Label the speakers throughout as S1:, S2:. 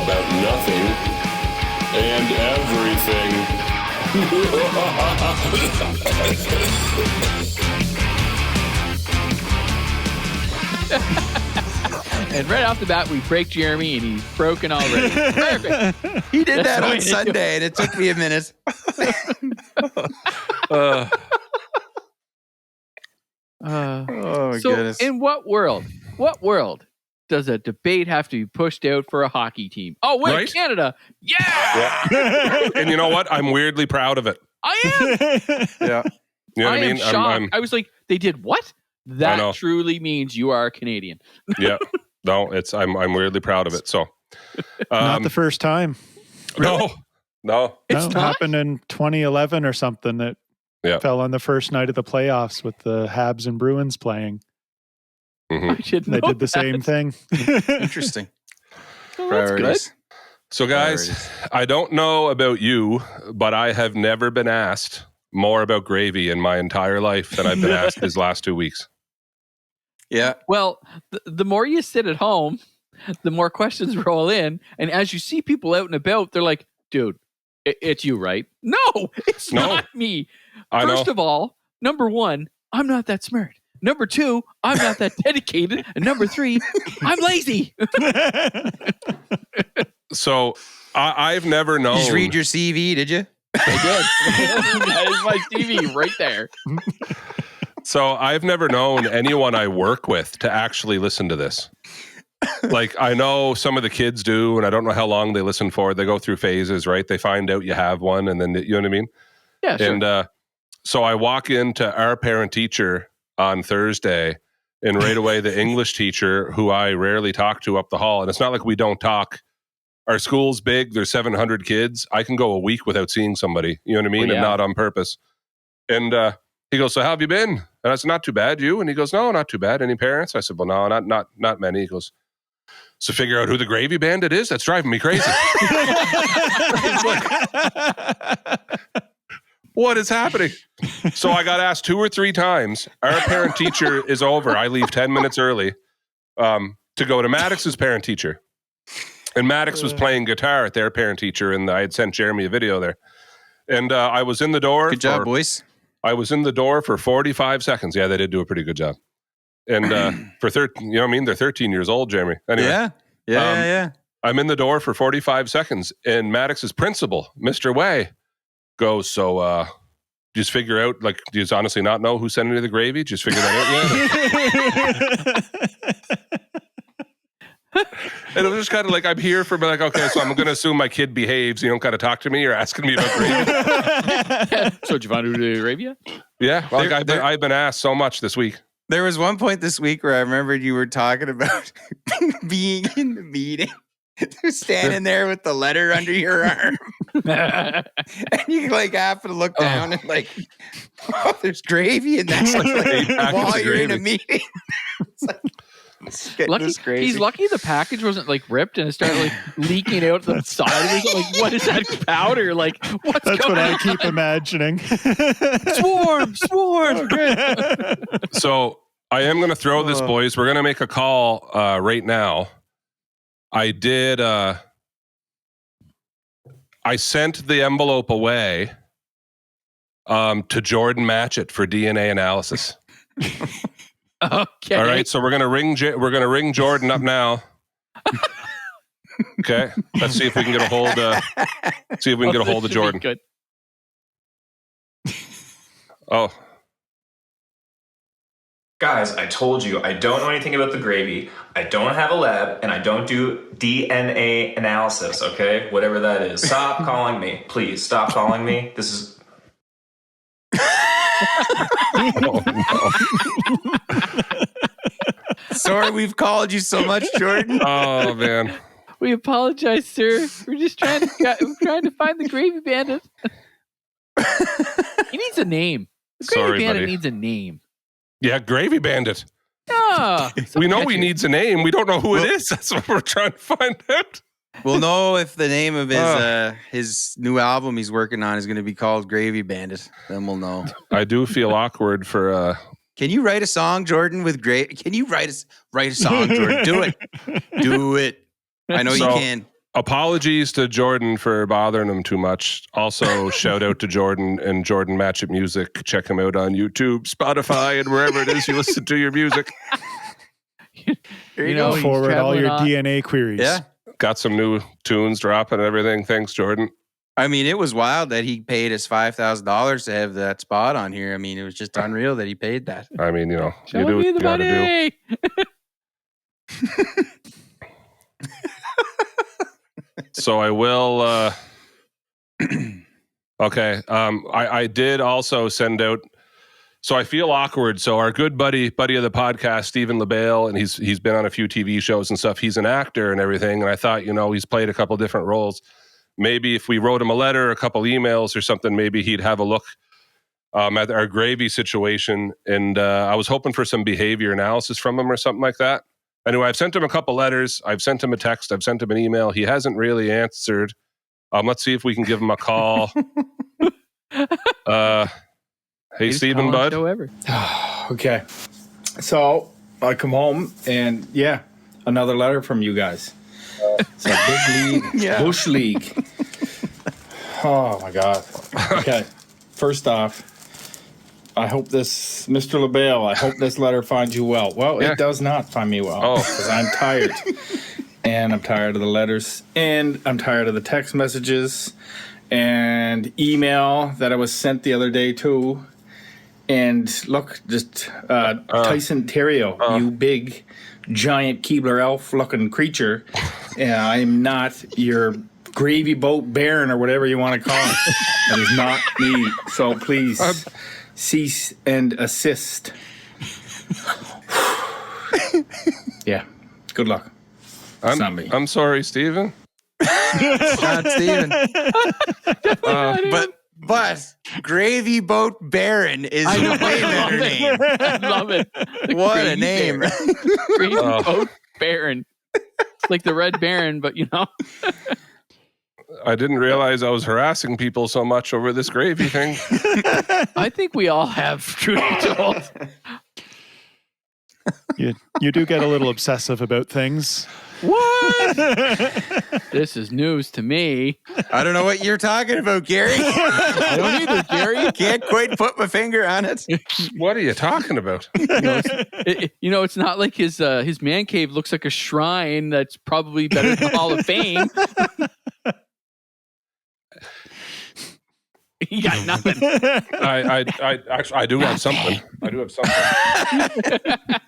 S1: about nothing and everything.
S2: And right off the bat, we break Jeremy, and he's broken already. Perfect.
S3: He did
S2: That's
S3: that
S2: the way
S3: on
S2: to do
S3: Sunday, and it took me a minute.
S2: So,
S3: goodness.
S2: in what world does a debate have to be pushed out for a hockey team? Oh, wait,
S4: Right?
S2: Canada. Yeah!
S4: And you know what? I'm weirdly proud of it.
S2: I am.
S3: Yeah.
S4: You know
S2: I
S4: what I
S2: am
S4: mean?
S2: shocked. I was like, they did what?
S4: I
S2: That
S4: know.
S2: truly means you are Canadian.
S4: Yeah. No, I'm weirdly proud of it. So,
S5: Not the first time.
S4: no.
S2: It's
S5: It
S2: not?
S5: happened in 2011 or something that fell on the first night of the playoffs with the Habs and Bruins playing.
S4: Mhm.
S2: I didn't
S5: They
S2: know
S5: did the
S2: that.
S5: same thing.
S3: Interesting.
S2: Oh, that's good.
S4: So, guys, I don't know about you, but I have never been asked more about gravy in my entire life than I've been asked these last 2 weeks.
S3: Yeah.
S2: Well, the more you sit at home, the more questions roll in. And as you see people out and about, they're like, dude, it's you, right? No, it's not me.
S4: I
S2: First
S4: know.
S2: of all, number one, I'm not that smart. Number two, I'm not that dedicated. And number three, I'm lazy.
S4: So, I've never known.
S3: You just read your CV, did you?
S2: I did. That is my CV right there.
S4: So I've never known anyone I work with to actually listen to this. Like, I know some of the kids do, and I don't know how long they listen for. They go through phases, right? They find out you have one, and then, you know what I mean?
S2: Yeah, sure.
S4: And so I walk into our parent teacher on Thursday, and right away the English teacher, who I rarely talk to up the hall, and it's not like we don't talk. Our school's big. There's 700 kids. I can go a week without seeing somebody, you know what I mean?
S2: Well, yeah.
S4: And not on purpose. And he goes, so how have you been? And I said, not too bad. You? And he goes, no, not too bad. Any parents? I said, well, no, not many. He goes, so figure out who the Gravy Bandit is? That's driving me crazy. It's like, what is happening? So I got asked 2 or 3 times. Our parent teacher is over. I leave 10 minutes early to go to Maddox's parent teacher. And Maddox was playing guitar at their parent teacher, and I had sent Jeremy a video there. And I was in the door.
S3: Good job, boys.
S4: I was in the door for 45 seconds. Yeah, they did do a pretty good job. And for 13, you know what I mean? They're 13 years old, Jeremy. Anyway,
S3: Yeah.
S4: I'm in the door for 45 seconds, and Maddox's principal, Mr. Way, goes, so just figure out, like, do you honestly not know who sent you the gravy? Just figure that out yet? And it was just kind of like, I'm here for, like, okay, so I'm going to assume my kid behaves. You don't kind of talk to me or asking me about gravy.
S2: So did you find out who to Arabia?
S4: Yeah, well, like, I've been asked so much this week.
S3: There was one point this week where I remembered you were talking about being in the meeting, standing there with the letter under your arm, and you like happen to look down and like, oh, there's gravy in that like, while you're in a meeting. It's like, it's getting
S2: Lucky,
S3: this crazy.
S2: he's lucky the package wasn't like ripped and it started like leaking out the side of it. Like, what is that powder? Like, what's
S5: That's
S2: going
S5: what
S2: on?
S5: I keep imagining.
S2: Swarm.
S4: So I am going to throw this, boys. We're going to make a call right now. I did. I sent the envelope away to Jordan Matchett for DNA analysis.
S2: Okay.
S4: All right, so we're gonna ring Jordan up now. Okay, let's see if we can get a hold. See if we can get a hold of Jordan.
S2: Good.
S4: Oh,
S6: Guys, I told you I don't know anything about the gravy. I don't have a lab, and I don't do DNA analysis. Okay, whatever that is. Stop calling me, please. Stop calling me. This is.
S4: oh no.
S3: Sorry we've called you so much, Jordan.
S4: Oh man.
S2: We apologize, sir. We're just trying to find the Gravy Bandit. He needs a name. The Gravy
S4: Sorry,
S2: Bandit
S4: buddy.
S2: needs a name.
S4: Yeah, Gravy Bandit.
S2: Ah,
S4: We know he needs a name. We don't know who it is. That's what we're trying to find out.
S3: We'll know if the name of his new album he's working on is going to be called Gravy Bandit. Then we'll know.
S4: I do feel awkward for.
S3: Can you write a song, Jordan, with Can you write a song, Jordan? Do it. Do it. I know you can.
S4: apologies to Jordan for bothering him too much. Also, shout out to Jordan and Jordan Matchett Music. Check him out on YouTube, Spotify, and wherever it is you listen to your music.
S2: You know, he's
S5: forward all your
S2: traveling
S5: DNA queries.
S3: Yeah.
S4: Got some new tunes dropping and everything. Thanks, Jordan.
S3: I mean, it was wild that he paid us $5,000 to have that spot on here. I mean, it was just unreal that he paid that.
S4: I mean, you
S2: Show
S4: do what
S2: me
S4: you
S2: the
S4: gotta do.
S2: money.
S4: So I will. Okay. I did also send out. So I feel awkward. So our good buddy of the podcast, Stephen LeBail, and he's been on a few TV shows and stuff. He's an actor and everything. And I thought, he's played a couple different roles. Maybe if we wrote him a letter, a couple emails or something, maybe he'd have a look at our Gravy situation. And I was hoping for some behavior analysis from him or something like that. Anyway, I've sent him a couple letters. I've sent him a text. I've sent him an email. He hasn't really answered. Let's see if we can give him a call. Hey, Stephen, bud.
S7: Okay. So I come home and another letter from you guys. It's a big league, bush league. Oh my God. Okay. First off, I hope this, Mr. LeBail, I hope this letter finds you well. Well, it does not find me well because I'm tired. And I'm tired of the letters. And I'm tired of the text messages and email that I was sent the other day too. And look, just Tyson Terrio, you big, giant Keebler elf-looking creature. I'm not your gravy boat baron or whatever you want to call it. That is not me. So please cease and assist. Yeah. Good luck. It's not me.
S4: I'm sorry, Stephen.
S3: It's not Steven. But Gravy Boat Baron is a way better name.
S2: I love it.
S3: What a name.
S2: Gravy Boat Baron. It's like the Red Baron, but
S4: I didn't realize I was harassing people so much over this gravy thing.
S2: I think we all have, truth be told.
S5: You do get a little obsessive about things.
S2: What? This is news to me.
S3: I don't know what you're talking about, Gary.
S2: I don't either, Gary.
S3: Can't quite put my finger on it.
S4: What are you talking about?
S2: It's not like his man cave looks like a shrine that's probably better than the Hall of Fame. He got nothing.
S4: I do have something.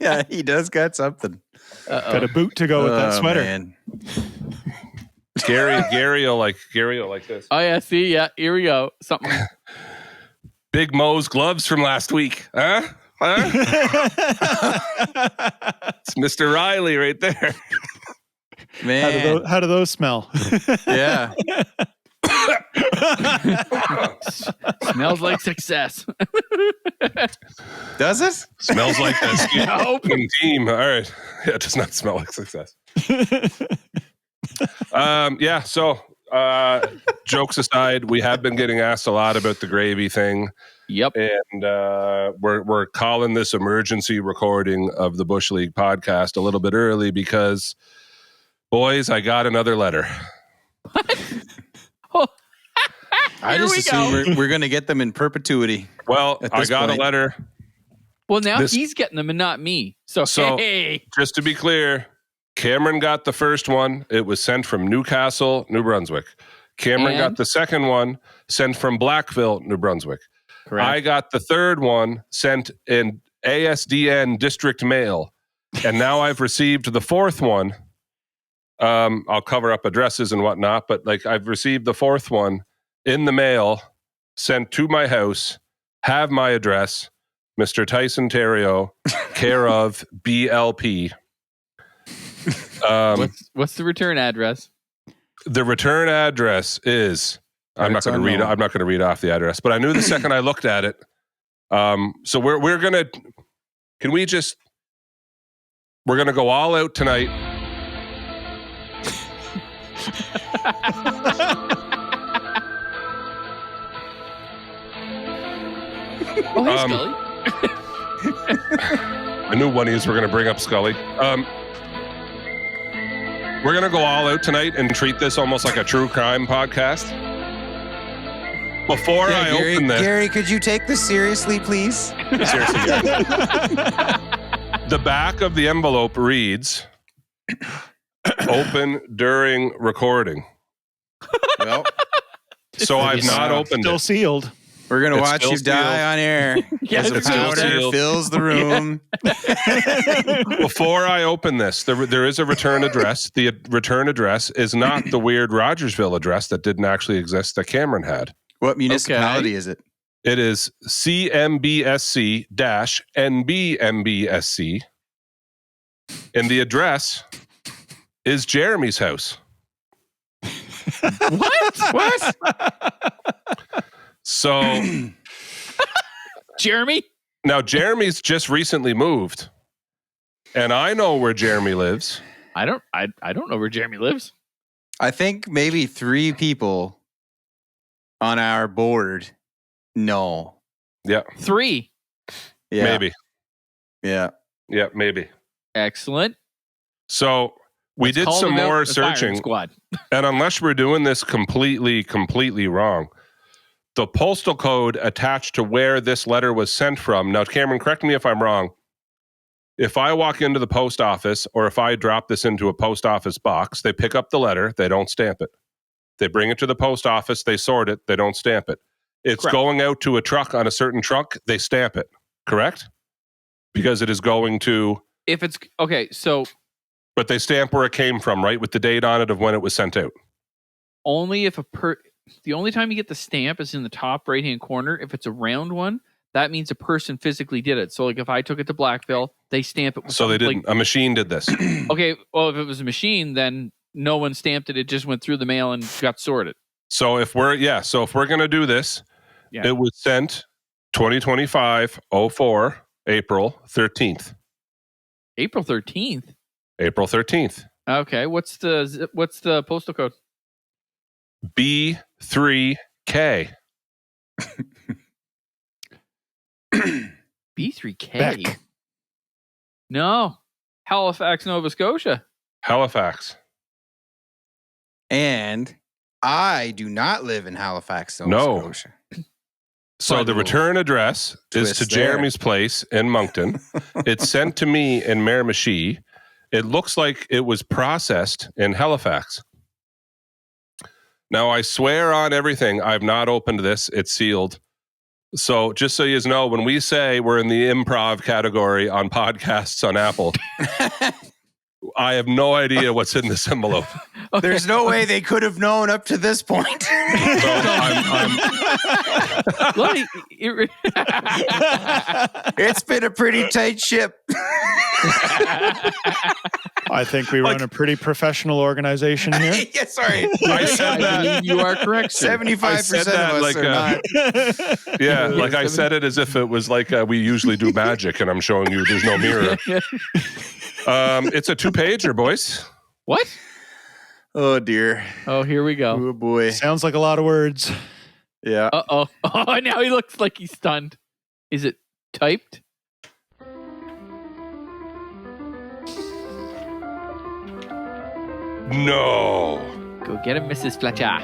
S3: Yeah, he does got something.
S5: Got a boot to go with that sweater.
S3: Man.
S4: Gary will like this.
S2: Oh yeah, see, yeah, here we go. Something.
S4: Big Mo's gloves from last week, huh? It's Mr. Riley right there.
S3: Man.
S5: How do those smell?
S3: Yeah.
S2: Smells like success.
S3: Does it?
S4: Smells like this. Open team. All right. Yeah, it does not smell like success. So jokes aside, we have been getting asked a lot about the gravy thing.
S2: Yep.
S4: And we're calling this emergency recording of the Bush League podcast a little bit early because, boys, I got another letter.
S3: I just assume we're going to get them in perpetuity.
S4: Well, I got a letter.
S2: Well, now he's getting them and not me. So hey.
S4: Just to be clear, Cameron got the first one. It was sent from Newcastle, New Brunswick. Cameron got the second one sent from Blackville, New Brunswick.
S2: Correct.
S4: I got the third one sent in ASDN District Mail. And now I've received the fourth one. I'll cover up addresses and whatnot, but I've received the fourth one in the mail, sent to my house, have my address, Mr. Tyson Terrio, care of BLP.
S2: What's the return address?
S4: The return address is I'm not going to read off the address, but I knew the second I looked at it. So we're gonna go all out tonight.
S2: Oh, hey, Scully.
S4: I knew one of you were going to bring up Scully. We're going to go all out tonight and treat this almost like a true crime podcast. Before I open this...
S3: Gary, could you take this seriously, please?
S4: Seriously, Gary. The back of the envelope reads, open during recording.
S3: Well,
S4: so I've not opened
S5: Still
S4: it.
S5: sealed.
S3: we're going to
S4: It's
S3: watch
S4: still
S3: you die on air
S2: Yeah,
S3: as the
S2: it's still
S3: powder
S4: sealed.
S3: fills the room.
S4: Before I open this, there is a return address. The return address is not the weird Rogersville address that didn't actually exist that Cameron had.
S3: What municipality is it?
S4: It is CMBSC-NBMBSC. And the address is Jeremy's house.
S2: What?
S4: So
S2: Jeremy?
S4: now Jeremy's just recently moved. And I know where Jeremy lives.
S2: I don't know where Jeremy lives.
S3: I think maybe 3 people on our board know.
S4: Yeah.
S2: 3.
S3: Yeah.
S4: Maybe.
S3: Yeah.
S4: Yeah, maybe.
S2: Excellent.
S4: So we
S2: Let's
S4: did
S2: call
S4: some
S2: them out,
S4: more
S2: the firing
S4: searching.
S2: squad.
S4: And unless we're doing this completely wrong, the postal code attached to where this letter was sent from. Now, Cameron, correct me if I'm wrong. If I walk into the post office or if I drop this into a post office box, they pick up the letter, they don't stamp it. They bring it to the post office, they sort it, they don't stamp it. It's
S2: Correct.
S4: going out to a truck on a certain truck, they stamp it. Correct? Because it is going to...
S2: If it's okay, so
S4: But they stamp where it came from, right? With the date on it of when it was sent out.
S2: only if the only time you get the stamp is in the top right hand corner. If it's a round one, that means a person physically did it. So like if I took it to Blackville, they stamp it with
S4: So they
S2: something,
S4: didn't. A machine did this.
S2: okay, well if it was a machine, then no one stamped it. It just went through the mail and got sorted.
S4: So if we're going to do this,
S2: Yeah.
S4: it was sent 2025-04, April 13th.
S2: April 13th.
S4: April 13th.
S2: Okay, what's the postal code?
S4: B3K.
S2: B3K.
S5: Beck.
S2: No. Halifax, Nova Scotia.
S4: Halifax.
S3: And I do not live in Halifax, Nova
S4: No.
S3: Scotia.
S4: So
S3: Fun
S4: the
S3: little
S4: return address is
S3: twist
S4: to
S3: there.
S4: Jeremy's place in Moncton. It's sent to me in Miramichi. It looks like it was processed in Halifax. Now, I swear on everything, I've not opened this. It's sealed. So just so you know, when we say we're in the improv category on podcasts on Apple, I have no idea what's in this envelope.
S3: There's no way they could have known up to this point.
S4: So I'm
S2: Let me-
S3: It's been a pretty tight ship.
S5: I think we run a pretty professional organization here.
S3: Yeah, sorry.
S4: I said
S2: I
S4: that.
S2: believe you are correct. sir.
S3: 75% of
S4: that
S3: us
S4: like
S3: are not.
S4: Yeah, like I said it as if it was like we usually do magic and I'm showing you there's no mirror. It's a 2-pager, boys.
S2: What?
S3: Oh, dear.
S2: Oh, here we go.
S3: Oh, boy.
S5: Sounds like a lot of words.
S3: Yeah.
S2: Uh-oh. Oh, now he looks like he's stunned. Is it typed?
S4: No.
S2: Go get him, Mrs. Fletcher.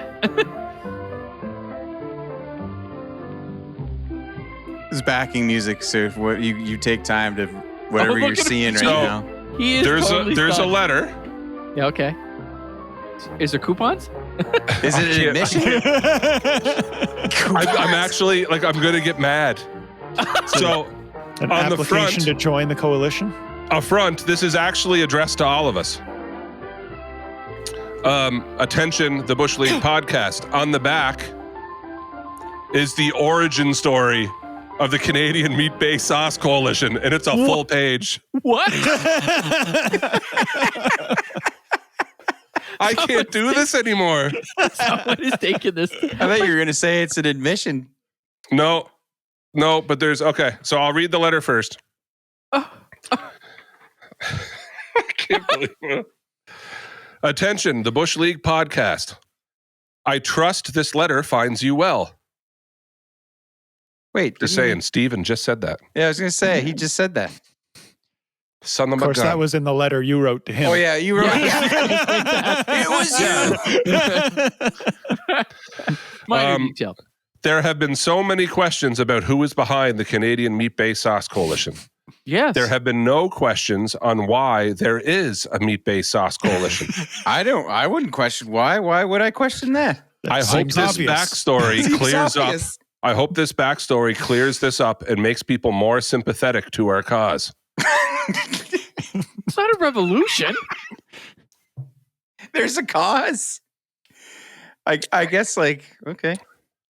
S3: This is backing music, so if what you take time to whatever
S2: look
S3: you're
S2: at him.
S3: seeing right
S4: So-
S3: now.
S2: He is totally
S4: There's a
S2: stunned.
S4: letter.
S2: Yeah, okay. Is there coupons?
S3: Is it an admission?
S4: I'm actually like I'm gonna get mad. So
S5: An
S4: On the
S5: application
S4: front-
S5: to join the coalition.
S4: up front, this is actually addressed to all of us. Attention, the Bush League podcast. On the back is the origin story of the Canadian Meat-Based Sauce Coalition, and it's a full page.
S2: What?
S4: I can't do this anymore.
S2: Someone is taking this.
S3: I thought you were going to say it's an admission.
S4: No, but there's okay. So I'll read the letter first. I can't believe it. Attention, the Bush League podcast. I trust this letter finds you well.
S3: Wait.
S4: Just
S3: didn't
S4: saying, Stephen just said that.
S3: Yeah, I was going to say, he just said that.
S4: Son
S5: Of course, that was in the letter you wrote to him.
S3: Oh yeah, you wrote. It was you.
S2: Minor detail.
S4: There have been so many questions about who is behind the Canadian Meat-Based Sauce Coalition.
S2: Yes.
S4: There have been no questions on why there is a meat-based sauce coalition.
S3: I wouldn't question why. Why would I question that?
S4: I hope
S5: Seems
S4: this
S5: obvious.
S4: backstory
S3: Seems
S4: clears
S3: obvious.
S4: up. I hope this backstory clears this up and makes people more sympathetic to our cause.
S2: It's not a revolution.
S3: There's a cause. I guess okay.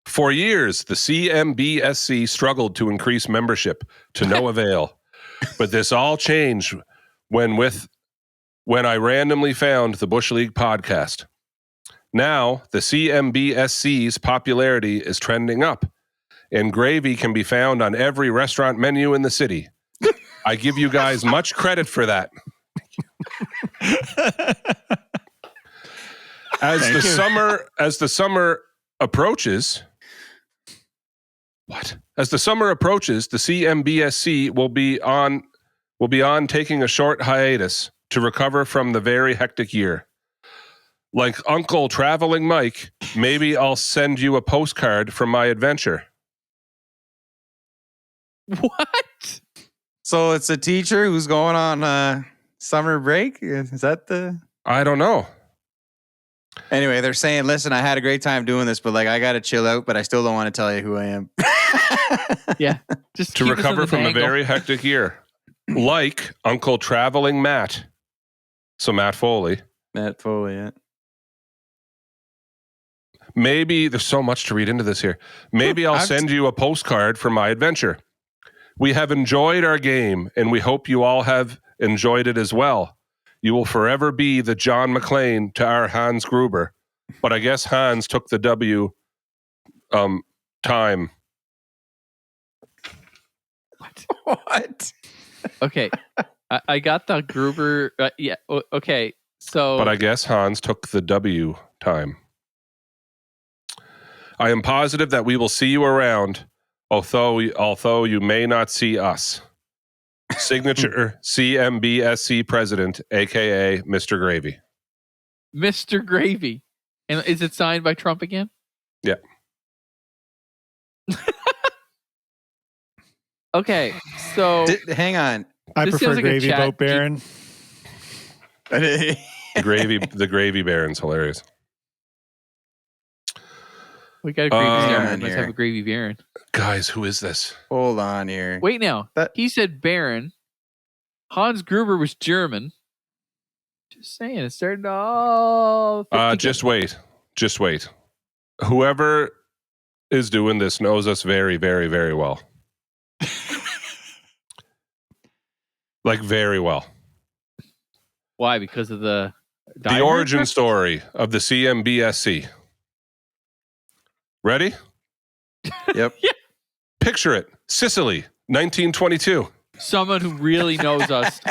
S4: For years, the CMBSC struggled to increase membership to no avail. But this all changed when I randomly found the Bush League podcast. Now, the CMBSC's popularity is trending up, and gravy can be found on every restaurant menu in the city. I give you guys much credit for that. As the summer approaches, As the summer approaches, the CMBSC will be on taking a short hiatus to recover from the very hectic year. Like Uncle Traveling Mike, maybe I'll send you a postcard from my adventure.
S2: What?
S3: So it's a teacher who's going on summer break? Is that the...
S4: I don't know.
S3: Anyway, they're saying, listen, I had a great time doing this, but I got to chill out, but I still don't want to tell you who I am.
S2: Yeah. Just
S4: To
S2: keep us
S4: recover
S2: in the
S4: from a
S2: angle.
S4: very hectic year. Like Uncle Traveling Matt. So Matt Foley.
S3: Matt Foley, yeah.
S4: Maybe there's so much to read into this here. Maybe I'll send you a postcard from my adventure. We have enjoyed our game, and we hope you all have enjoyed it as well. You will forever be the John McClane to our Hans Gruber. But I guess Hans took the W time.
S3: What?
S2: Okay. I got the Gruber. Yeah. Okay. So.
S4: But I guess Hans took the W time. I am positive that we will see you around, although you may not see us. Signature CMBSC President, a.k.a. Mr. Gravy.
S2: Mr. Gravy. And is it signed by Trump again?
S4: Yeah.
S2: Okay. So.
S3: Hang on.
S5: I
S2: This
S5: prefer
S2: sounds like a
S5: Gravy
S2: chat
S5: Boat Baron.
S4: The Gravy Baron's hilarious.
S2: We got a Gravy Baron.
S3: on
S2: Let's
S3: here.
S2: have a Gravy Baron.
S4: Guys, who is this?
S3: Hold on here.
S2: Wait now.
S3: That-
S2: He said Baron. Hans Gruber was German. Just saying. It's starting to all. fit
S4: Just
S2: together.
S4: wait. Whoever is doing this knows us very, very, very well. Like very well.
S2: Why? Because of the.
S4: The origin story of the CMBSC. Ready?
S3: Yep.
S2: Yeah.
S4: Picture it. Sicily, 1922.
S2: Someone who really knows us.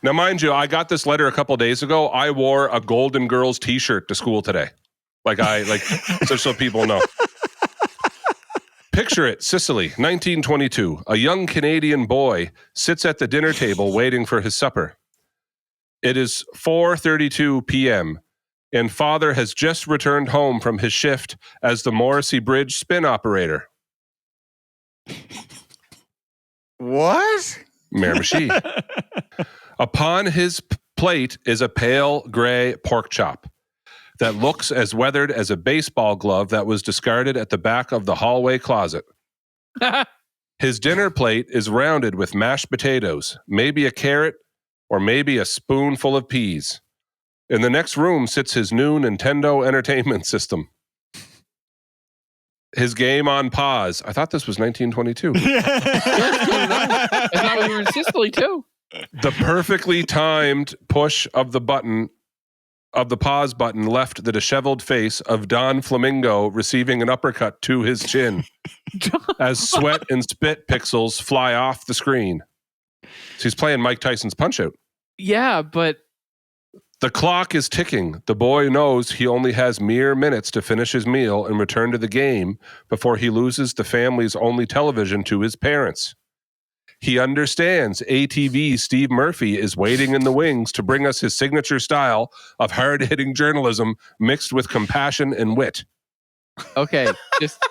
S4: Now, mind you, I got this letter a couple days ago. I wore a Golden Girls t-shirt to school today. So people know. Picture it, Sicily, 1922. A young Canadian boy sits at the dinner table waiting for his supper. It is 4:32 p.m., and father has just returned home from his shift as the Morrissey Bridge spin operator.
S3: What?
S4: Miramichi. Upon his plate is a pale gray pork chop that looks as weathered as a baseball glove that was discarded at the back of the hallway closet. His dinner plate is rounded with mashed potatoes, maybe a carrot, or maybe a spoonful of peas. In the next room sits his new Nintendo Entertainment System. His game on pause. I thought this was 1922.
S2: I thought we were in Sicily too.
S4: The perfectly timed push of the pause button left the disheveled face of Don Flamingo receiving an uppercut to his chin as sweat and spit pixels fly off the screen. So he's playing Mike Tyson's Punch-Out.
S2: Yeah, but
S4: The clock is ticking. The boy knows he only has mere minutes to finish his meal and return to the game before he loses the family's only television to his parents. He understands ATV's Steve Murphy is waiting in the wings to bring us his signature style of hard-hitting journalism mixed with compassion and wit.
S2: Okay, just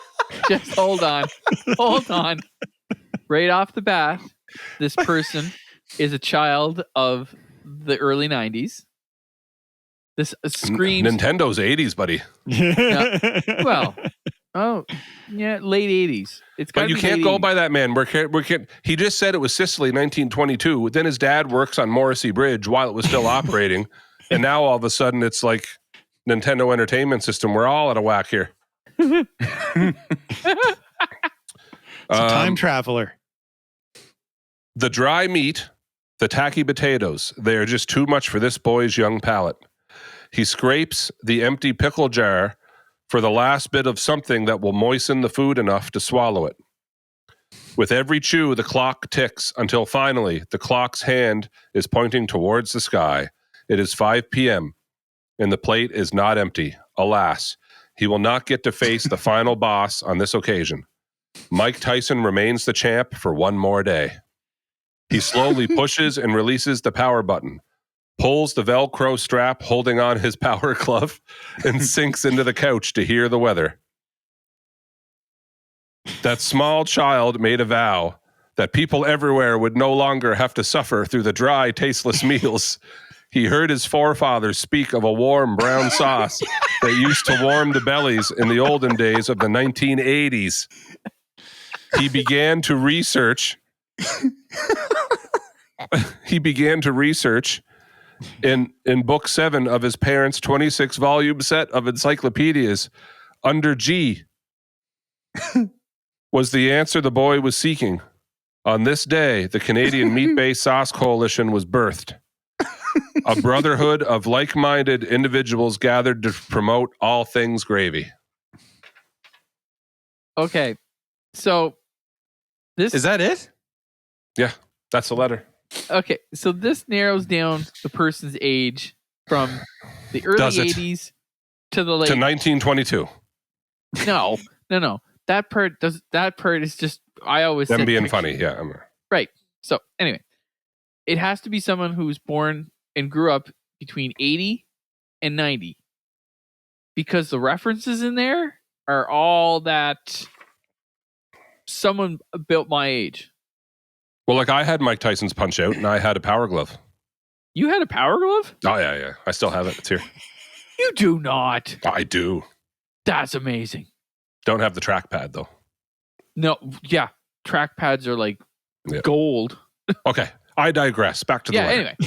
S2: hold on. Hold on. Right off the bat, this person is a child of the early 90s. This screams
S4: Nintendo's 80s, buddy.
S2: Well, late 80s. It's
S4: But you can't go by that, man. He just said it was Sicily 1922. Then his dad works on Morrissey Bridge while it was still operating. And now all of a sudden it's like Nintendo Entertainment System. We're all out of whack here.
S5: It's a time traveler.
S4: The dry meat, the tacky potatoes, they are just too much for this boy's young palate. He scrapes the empty pickle jar for the last bit of something that will moisten the food enough to swallow it. With every chew, the clock ticks until finally the clock's hand is pointing towards the sky. It is 5 p.m. and the plate is not empty. Alas, he will not get to face the final boss on this occasion. Mike Tyson remains the champ for one more day. He slowly pushes and releases the power button, pulls the Velcro strap holding on his power glove, and sinks into the couch to hear the weather. That small child made a vow that people everywhere would no longer have to suffer through the dry, tasteless meals. He heard his forefathers speak of a warm brown sauce that used to warm the bellies in the olden days of the 1980s. He began to research in book 7 of his parents' 26-volume set of encyclopedias. Under G was the answer the boy was seeking. On this day, the Canadian Meat-Based Sauce Coalition was birthed. A brotherhood of like-minded individuals gathered to promote all things gravy.
S2: Okay, so this
S3: Is that it?
S4: Yeah, that's the letter.
S2: Okay, so this narrows down the person's age from the early 80s to the late
S4: to 1922.
S2: No. That part is just I always
S4: Them
S2: said
S4: being
S2: picture.
S4: funny, yeah.
S2: Right. So anyway, it has to be someone who was born and grew up between 80 and 90, because the references in there are all that someone built my age.
S4: Well, like I had Mike Tyson's Punch Out, and I had a Power Glove.
S2: You had a Power Glove?
S4: Oh, yeah. I still have it. It's here.
S2: You do not.
S4: I do.
S2: That's amazing.
S4: Don't have the trackpad, though.
S2: No, yeah. Trackpads are like gold.
S4: Okay, I digress. Back to the letter.
S2: Anyway.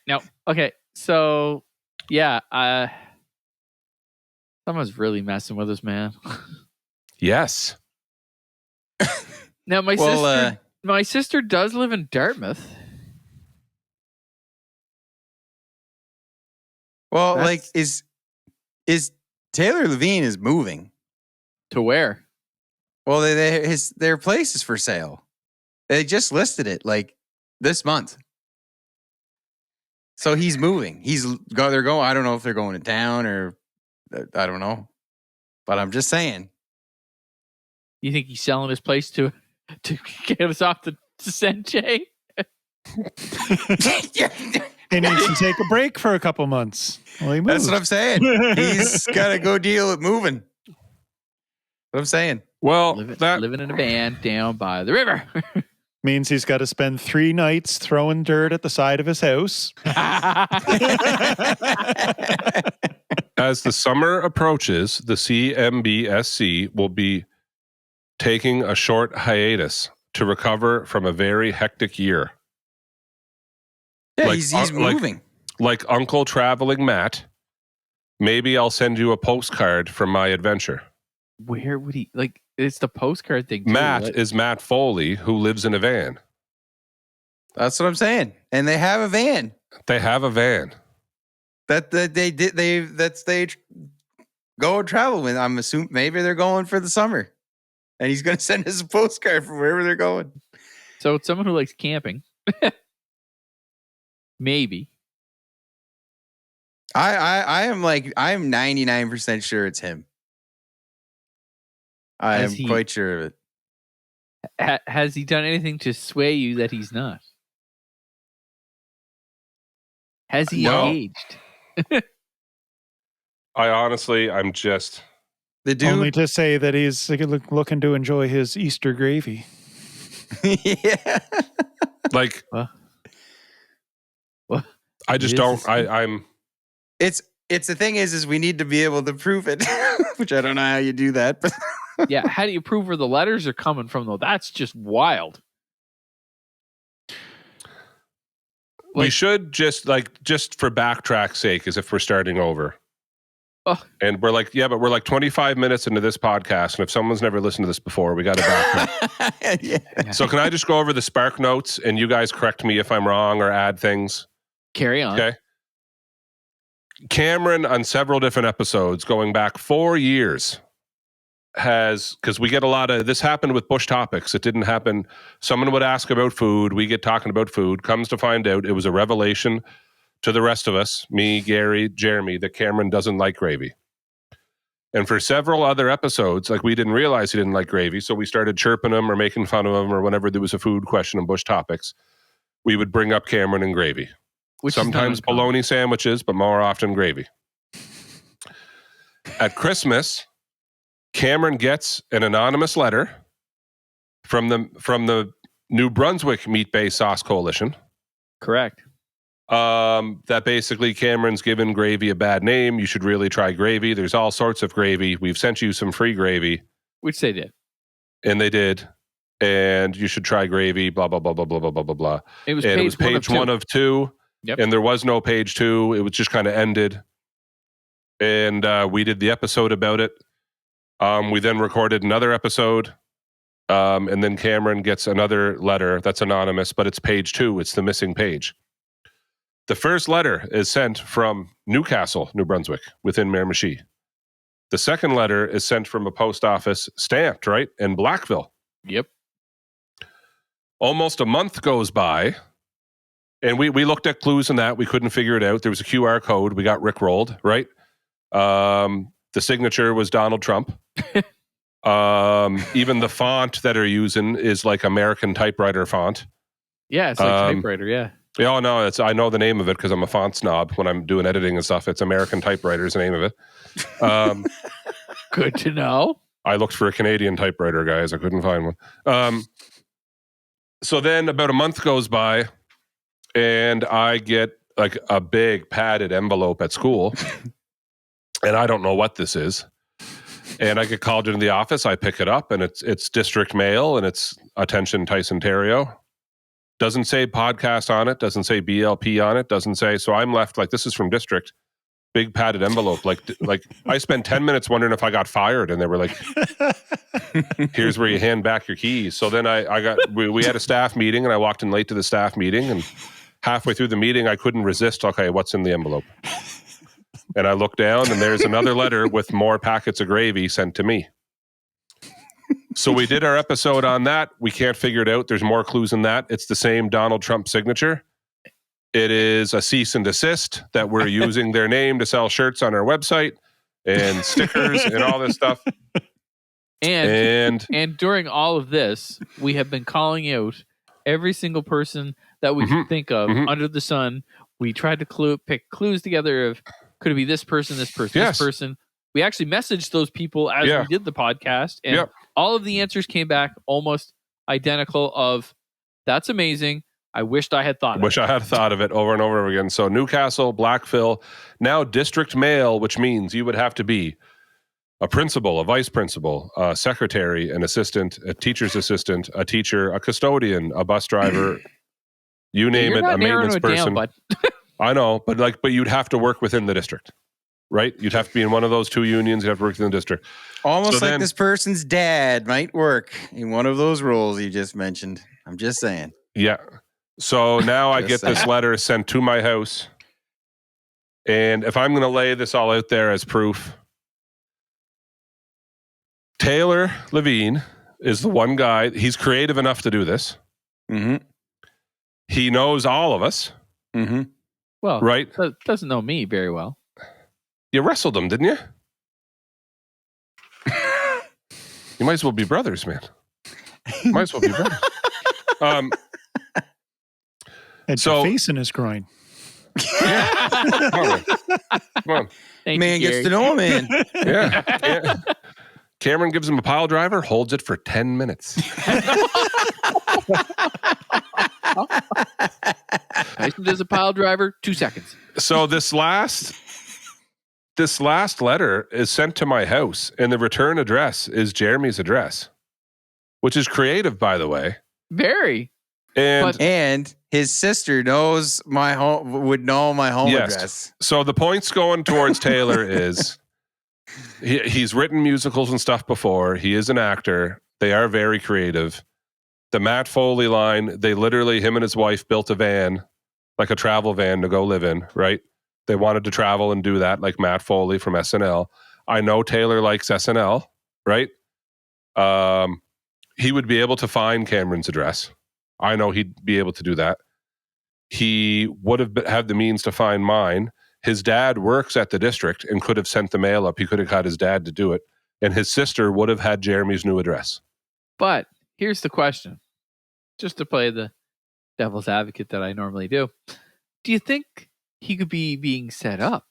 S2: No. Okay, so, someone's really messing with us, man.
S4: Yes.
S2: Now, my sister does live in Dartmouth.
S3: Well, is Taylor Levine is moving
S2: to where?
S3: Well, their place is for sale. They just listed it like this month. So he's moving. They're going. I don't know if they're going to town or I don't know, but I'm just saying.
S2: You think he's selling his place to get us off the Sente?
S5: He needs to take a break for a couple months. Well, he
S3: That's what I'm saying. He's got to go deal with moving. What I'm saying.
S4: Well,
S2: living in a van down by the river.
S5: Means he's got to spend 3 nights throwing dirt at the side of his house.
S4: As the summer approaches, the CMBSC will be taking a short hiatus to recover from a very hectic year.
S3: Yeah, he's moving.
S4: Like Uncle Traveling Matt, maybe I'll send you a postcard from my adventure.
S2: Where would he, it's the postcard thing too.
S4: Matt is Matt Foley, who lives in a van.
S3: That's what I'm saying. And they have a van.
S4: They have a van.
S3: They go and travel with. I'm assuming maybe they're going for the summer. And he's going to send us a postcard from wherever they're going.
S2: So it's someone who likes camping. Maybe.
S3: I'm 99% sure it's him. I am quite sure of it.
S2: Has he done anything to sway you that he's not? Has he engaged?
S4: I'm just...
S3: The dude...
S5: Only to say that he's looking to enjoy his Easter gravy.
S3: Yeah.
S4: Like...
S2: What?
S4: I just don't... I'm...
S3: It's the thing is we need to be able to prove it, which I don't know how you do that. But
S2: yeah, how do you prove where the letters are coming from, though? That's just wild.
S4: We should just for backtrack's sake, as if we're starting over. And we're like, yeah, but we're like 25 minutes into this podcast, and if someone's never listened to this before, we got to backtrack.
S3: Yeah.
S4: So can I just go over the Spark Notes, and you guys correct me if I'm wrong or add things?
S2: Carry on.
S4: Okay. Cameron, on several different episodes, going back 4 years, because we get a lot of, this happened with Bush Topics. It didn't happen. Someone would ask about food. We get talking about food. Comes to find out, it was a revelation to the rest of us, me, Gary, Jeremy, that Cameron doesn't like gravy. And for several other episodes, like, we didn't realize he didn't like gravy, so we started chirping him or making fun of him, or whenever there was a food question in Bush Topics, we would bring up Cameron and gravy. Sometimes bologna sandwiches, but more often gravy. At Christmas, Cameron gets an anonymous letter from the New Brunswick Meat-Based Sauce Coalition.
S2: Correct.
S4: That basically Cameron's given gravy a bad name. You should really try gravy. There's all sorts of gravy. We've sent you some free gravy.
S2: Which they did.
S4: And they did. And you should try gravy, blah, blah, blah, blah, blah, blah, blah, blah. It was page one of two.
S2: Yep.
S4: And there was no page 2. It was just kind of ended. And we did the episode about it. We then recorded another episode. And then Cameron gets another letter that's anonymous, but it's page 2. It's the missing page. The first letter is sent from Newcastle, New Brunswick, within Miramichi. The second letter is sent from a post office stamped, right, in Blackville.
S2: Yep.
S4: Almost a month goes by. And we looked at clues in that. We couldn't figure it out. There was a QR code. We got rickrolled, right? The signature was Donald Trump. Even the font that they're using is like American typewriter font.
S2: Yeah, it's like typewriter, yeah.
S4: Yeah, no, I know the name of it because I'm a font snob when I'm doing editing and stuff. It's American typewriter is the name of it.
S2: Good to know.
S4: I looked for a Canadian typewriter, guys. I couldn't find one. So then about a month goes by, and I get like a big padded envelope at school, and I don't know what this is. And I get called into the office. I pick it up, and it's district mail, and it's attention Tyson Terrio. Doesn't say podcast on it. Doesn't say BLP on it. Doesn't say. So I'm left like, this is from district. Big padded envelope. Like I spent 10 minutes wondering if I got fired, and they were like, "Here's where you hand back your keys." So then we had a staff meeting, and I walked in late to the staff meeting, and halfway through the meeting, I couldn't resist. Okay, what's in the envelope? And I looked down, and there's another letter with more packets of gravy sent to me. So we did our episode on that. We can't figure it out. There's more clues in that. It's the same Donald Trump signature. It is a cease and desist that we're using their name to sell shirts on our website and stickers and all this stuff. And
S2: during all of this, we have been calling out every single person that we could think of under the sun. We tried to pick clues together of, could it be this person, this person, this person? We actually messaged those people as we did the podcast, and all of the answers came back almost identical of, that's amazing. I wished I had thought of it.
S4: I had thought of it over and over again. So Newcastle, Blackville, now district mail, which means you would have to be a principal, a vice principal, a secretary, an assistant, a teacher's assistant, a teacher, a custodian, a bus driver, you name it, a maintenance person. I know, but you'd have to work within the district, right? You'd have to be in one of those two unions. You'd have to work within the district.
S3: Almost like this person's dad might work in one of those roles you just mentioned. I'm just saying.
S4: Yeah. So now I get this letter sent to my house. And if I'm going to lay this all out there as proof, Taylor Levine is the one guy. He's creative enough to do this.
S3: Mm-hmm.
S4: He knows all of us.
S3: Mm-hmm.
S2: Well,
S4: right?
S2: Doesn't know me very well.
S4: You wrestled him, didn't you? You might as well be brothers, man. Might as well be brothers.
S5: And
S4: so,
S5: your face in his groin.
S4: Yeah. Come on, man. Come on.
S3: Man gets to know a man.
S4: Yeah. Cameron gives him a pile driver, holds it for 10 minutes.
S2: Tyson does a pile driver, 2 seconds.
S4: So this last letter is sent to my house, and the return address is Jeremy's address, which is creative, by the way.
S2: Very.
S4: And
S3: his sister knows would know my home address.
S4: So the points going towards Taylor is he's written musicals and stuff before. He is an actor. They are very creative. The Matt Foley line, him and his wife built a van, like a travel van to go live in, right? They wanted to travel and do that, like Matt Foley from SNL. I know Taylor likes SNL, right? He would be able to find Cameron's address. I know he'd be able to do that. He would have had the means to find mine. His dad works at the district and could have sent the mail up. He could have got his dad to do it. And his sister would have had Jeremy's new address.
S2: But here's the question. Just to play the devil's advocate that I normally do. Do you think he could be being set up?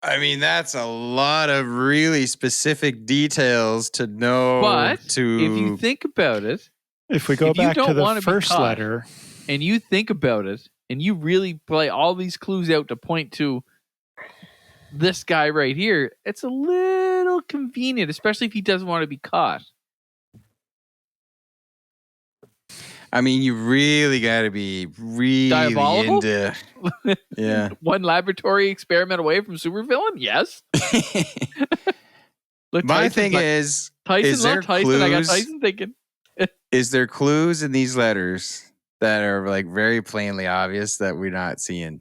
S3: I mean, that's a lot of really specific details to know.
S2: But if you think about it,
S5: if we go back to the first letter,
S2: and you think about it, and you really play all these clues out to point to this guy right here, it's a little convenient, especially if he doesn't want to be caught.
S3: I mean, you really got to be really
S2: Diabolical?
S3: into... Yeah.
S2: One laboratory experiment away from supervillain? Yes.
S3: My thing is there
S2: Tyson.
S3: clues?
S2: I got Tyson thinking.
S3: Is there clues in these letters that are like very plainly obvious that we're not seeing?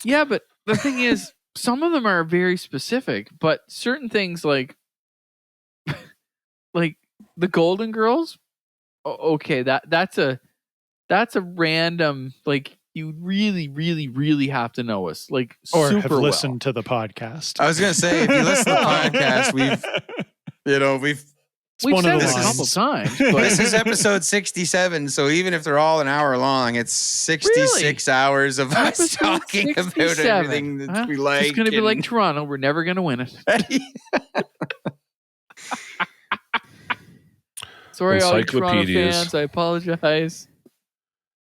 S2: Yeah, but the thing is, some of them are very specific, but certain things like the Golden Girls, okay, that's a random, like, you really, really, really have to know us, like,
S5: or
S2: super
S5: have listened to the podcast.
S3: I was gonna say, if you listen to the podcast, we've
S2: said it a couple times. But
S3: this is episode 67, so even if they're all an hour long, it's 66 hours of us talking about everything that we like.
S2: It's going to be like Toronto. We're never going to win it. Sorry, all you Toronto fans. I apologize.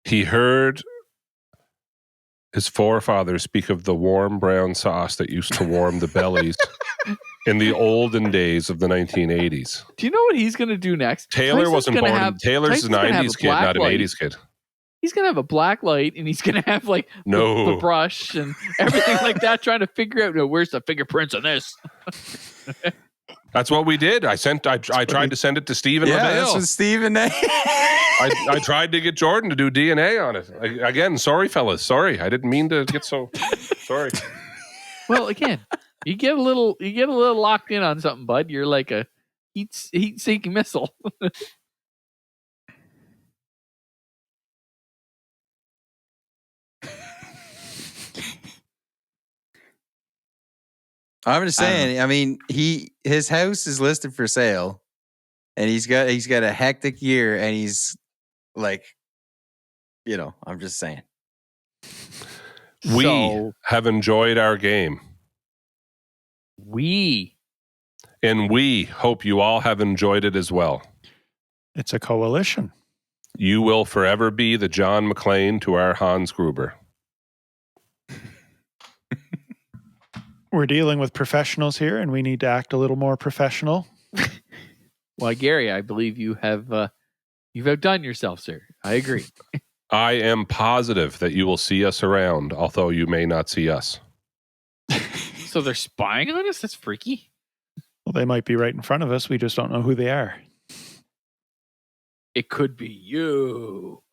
S4: He heard his forefathers speak of the warm brown sauce that used to warm the bellies in the olden days of the 1980s.
S2: Do you know what he's going to do next?
S4: Taylor wasn't born. Taylor's a 90s kid, not an 80s kid.
S2: He's going to have a black light, and he's going to have like the brush and everything like that, trying to figure out, where's the fingerprints on this.
S4: That's what we did. I tried to send it to Stephen LeBail.
S3: That's what Stephen.
S4: I tried to get Jordan to do DNA on it. Again, sorry, fellas. Sorry, I didn't mean to get so. Sorry.
S2: Well, again, you get a little locked in on something, bud. You're like a heat-seeking missile.
S3: I'm just saying. I mean, his house is listed for sale, and he's got a hectic year, and he's like, I'm just saying.
S4: We have enjoyed our game. And we hope you all have enjoyed it as well.
S5: It's a coalition.
S4: You will forever be the John McClane to our Hans Gruber.
S5: We're dealing with professionals here, and we need to act a little more professional.
S2: Well, Gary, I believe you have you've outdone yourself, sir. I agree.
S4: I am positive that you will see us around, although you may not see us.
S2: So they're spying on us? That's freaky.
S5: Well, they might be right in front of us. We just don't know who they are.
S2: It could be you.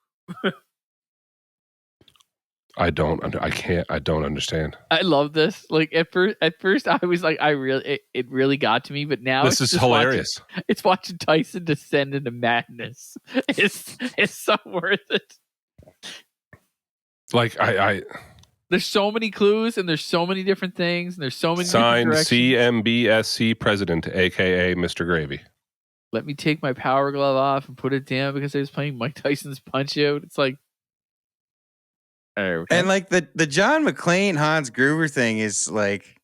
S4: I don't understand.
S2: I love this. Like at first I was like, it really got to me, but now
S4: This is hilarious.
S2: It's watching Tyson descend into madness. It's so worth it.
S4: Like
S2: there's so many clues and there's so many different things and there's so many
S4: signed
S2: different directions.
S4: CMBSC president, aka Mr. Gravy.
S2: Let me take my power glove off and put it down because I was playing Mike Tyson's Punch Out. It's like, okay.
S3: And like the John McClane Hans Gruber thing is like,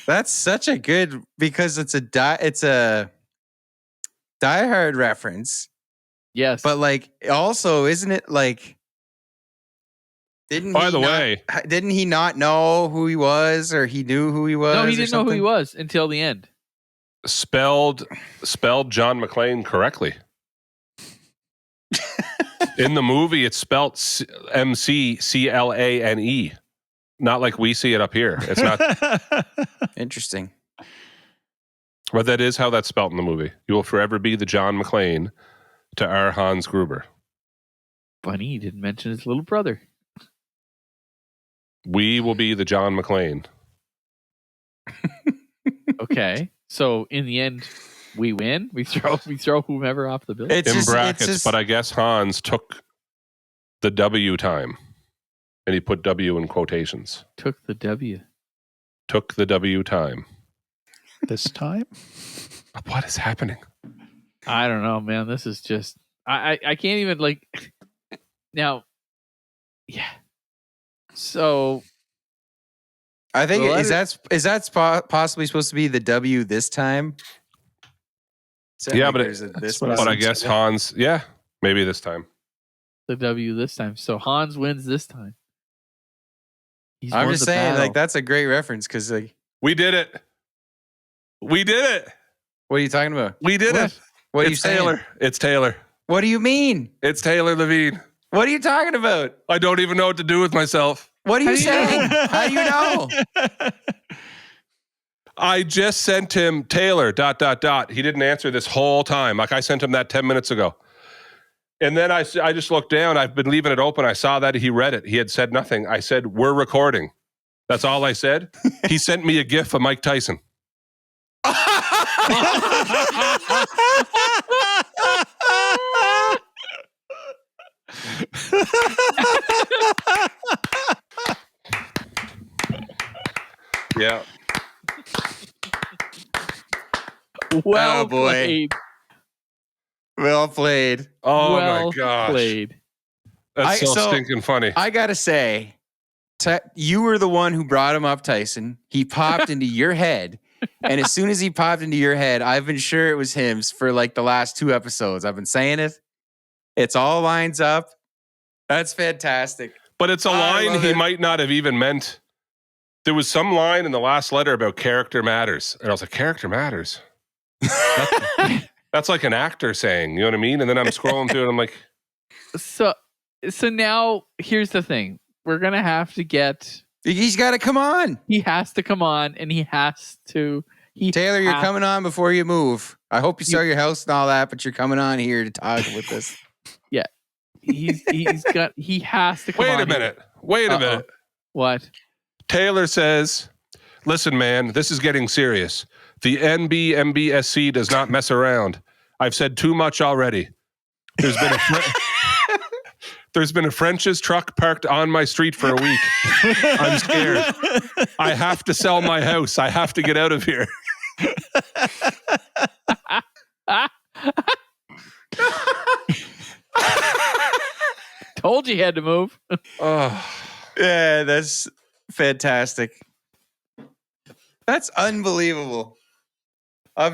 S3: that's such a good, because it's a Die Hard reference.
S2: Yes,
S3: But like also, isn't it like? Didn't he not know who he was, or he knew who he was?
S2: No, he didn't know who he was until the end.
S4: Spelled John McClane correctly. In the movie, it's spelled McClane, not like we see it up here. It's not.
S3: Interesting.
S4: But that is how that's spelled in the movie. You will forever be the John McClane to our Hans Gruber.
S2: Funny, he didn't mention his little brother.
S4: We will be the John McClane.
S2: Okay, so in the end, we win. We throw whomever off the bill.
S4: In brackets, but I guess Hans took the W time, and he put W in quotations.
S2: Took the W.
S4: Took the W time.
S5: This time?
S4: What is happening?
S2: I don't know, man. This is just I can't even like now. Yeah. So
S3: I think is that possibly supposed to be the W this time?
S4: Yeah,
S3: like
S4: but I guess Hans, maybe this time.
S2: The W this time. So Hans wins this time.
S3: I'm just saying, like, that's a great reference because like
S4: we did it. We did it.
S3: What are you talking about?
S4: We did it.
S3: What are you saying?
S4: Taylor. It's Taylor.
S3: What do you mean?
S4: It's Taylor Levine.
S3: What are you talking about?
S4: I don't even know what to do with myself.
S3: What are you saying? How do you know?
S4: I just sent him Taylor ... He didn't answer this whole time. Like I sent him that 10 minutes ago. And then I just looked down. I've been leaving it open. I saw that he read it. He had said nothing. I said, "We're recording." That's all I said. He sent me a GIF of Mike Tyson. Yeah.
S2: Well
S3: played. Well played.
S4: Oh my gosh.
S2: Played.
S4: That's so stinking funny.
S3: I gotta say, you were the one who brought him up, Tyson. He popped into your head. And as soon as he popped into your head, I've been sure it was him for like the last 2 episodes. I've been saying it. It's all lines up. That's fantastic.
S4: But it's a line he might not have even meant. There was some line in the last letter about character matters. And I was like, character matters? That's like an actor saying, you know what I mean? And then I'm scrolling through and I'm like.
S2: So now here's the thing. We're going to have to get.
S3: He's got to come on.
S2: He has to come on and he has to.
S3: Taylor, you're coming on before you move. I hope you sell your house and all that, but you're coming on here to talk with us.
S2: Yeah. He has to come on.
S4: Wait a minute.
S2: What?
S4: Taylor says, "Listen, man, this is getting serious. The NBMBSC does not mess around. I've said too much already. There's been a French's truck parked on my street for a week. I'm scared. I have to sell my house. I have to get out of here."
S2: Told you had to move.
S3: Oh, yeah, that's fantastic. That's unbelievable. I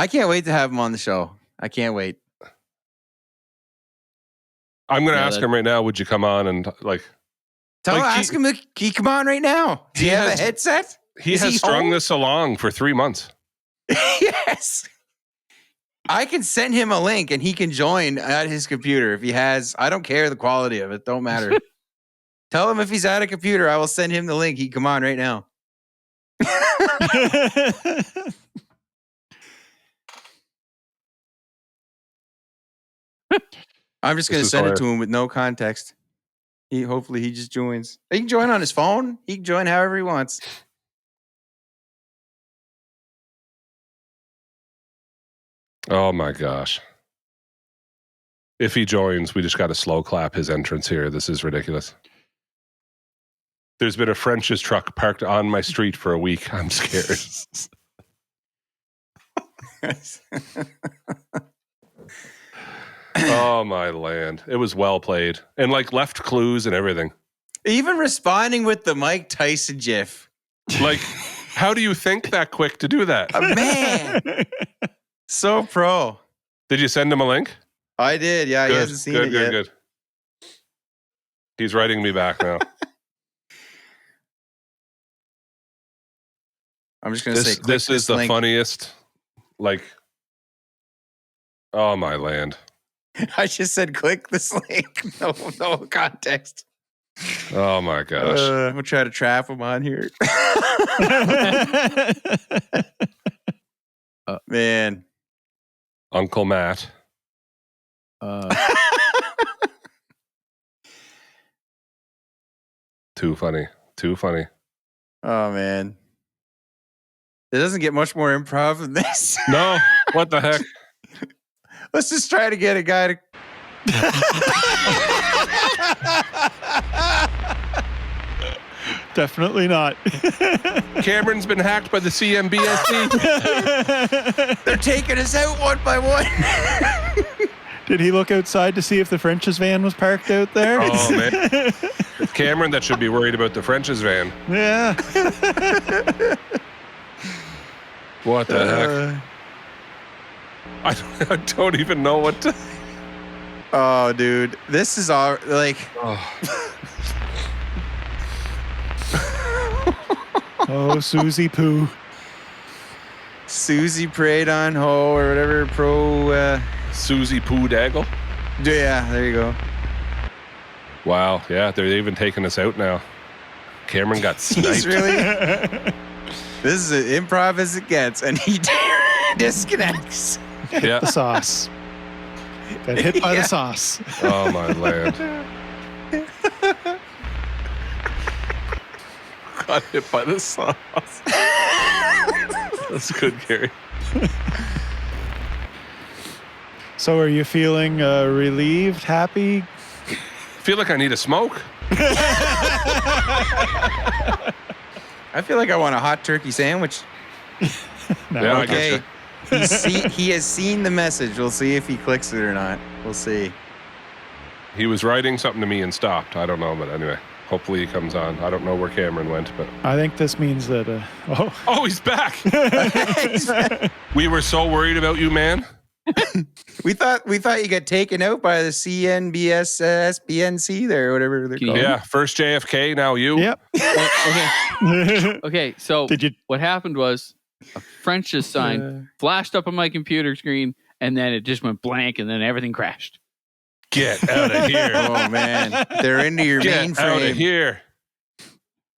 S3: can't wait to have him on the show. I can't wait.
S4: I'm going to ask him right now, would you come on and
S3: ask him, can he come on right now? Do you have a headset?
S4: He has strung this along for 3 months.
S3: Yes. I can send him a link and he can join at his computer if he has. I don't care the quality of it. Don't matter. Tell him if he's at a computer, I will send him the link. He can come on right now. I'm just going to send it to him with no context. Hopefully he just joins. He can join on his phone. He can join however he wants.
S4: Oh my gosh. If he joins, we just got to slow clap his entrance here. This is ridiculous. There's been a French's truck parked on my street for a week. I'm scared. Oh my land. It was well played. And like left clues and everything.
S3: Even responding with the Mike Tyson gif.
S4: Like, how do you think that quick to do that?
S3: Man. So pro.
S4: Did you send him a link?
S3: I did. Yeah, he hasn't seen it yet.
S4: Good. He's writing me back now.
S3: I'm just going to say
S4: this is the
S3: link.
S4: funniest. Like, oh my land.
S3: I just said click this link. No context.
S4: Oh my gosh.
S3: We'll try to trap him on here. Man.
S4: Uncle Matt. Too funny.
S3: Oh man. It doesn't get much more improv than this.
S4: No. What the heck?
S3: Let's just try to get a guy to.
S5: Definitely not.
S4: Cameron's been hacked by the CMBSC.
S3: They're taking us out one by one.
S5: Did he look outside to see if the French's van was parked out there?
S4: Oh, man. It's Cameron that should be worried about the French's van.
S5: Yeah.
S4: What the heck? I don't even know what to...
S3: Oh, dude. This is all, like...
S5: Oh, Susie Poo.
S3: Susie preyed on Ho or whatever pro...
S4: Susie Poo Daggle?
S3: Yeah, there you go.
S4: Wow, yeah, they're even taking us out now. Cameron got sniped.
S3: He's really... This is as improv as it gets, and he disconnects.
S4: Yeah.
S5: The sauce. Got hit by the sauce.
S4: Oh, my land. Got hit by the sauce. That's good, Gary.
S5: So are you feeling relieved, happy?
S4: Feel like I need a smoke.
S3: I feel like I want a hot turkey sandwich.
S5: No.
S4: Yeah,
S3: Okay.
S4: I guess
S3: He has seen the message. We'll see if he clicks it or not. We'll see.
S4: he was writing something to me and stopped. I don't know, but anyway. Hopefully he comes on. I don't know where Cameron went, but...
S5: I think this means that...
S4: Oh, he's back! We were so worried about you, man.
S3: We thought you got taken out by the CNBS SBNC there, or whatever they're called.
S4: Yeah, first JFK, now you.
S5: Yep.
S2: Okay, so what happened was a French's sign flashed up on my computer screen, and then it just went blank, and then everything crashed.
S4: Get out of here.
S3: Oh, man. They're into your mainframe.
S4: Get out of here.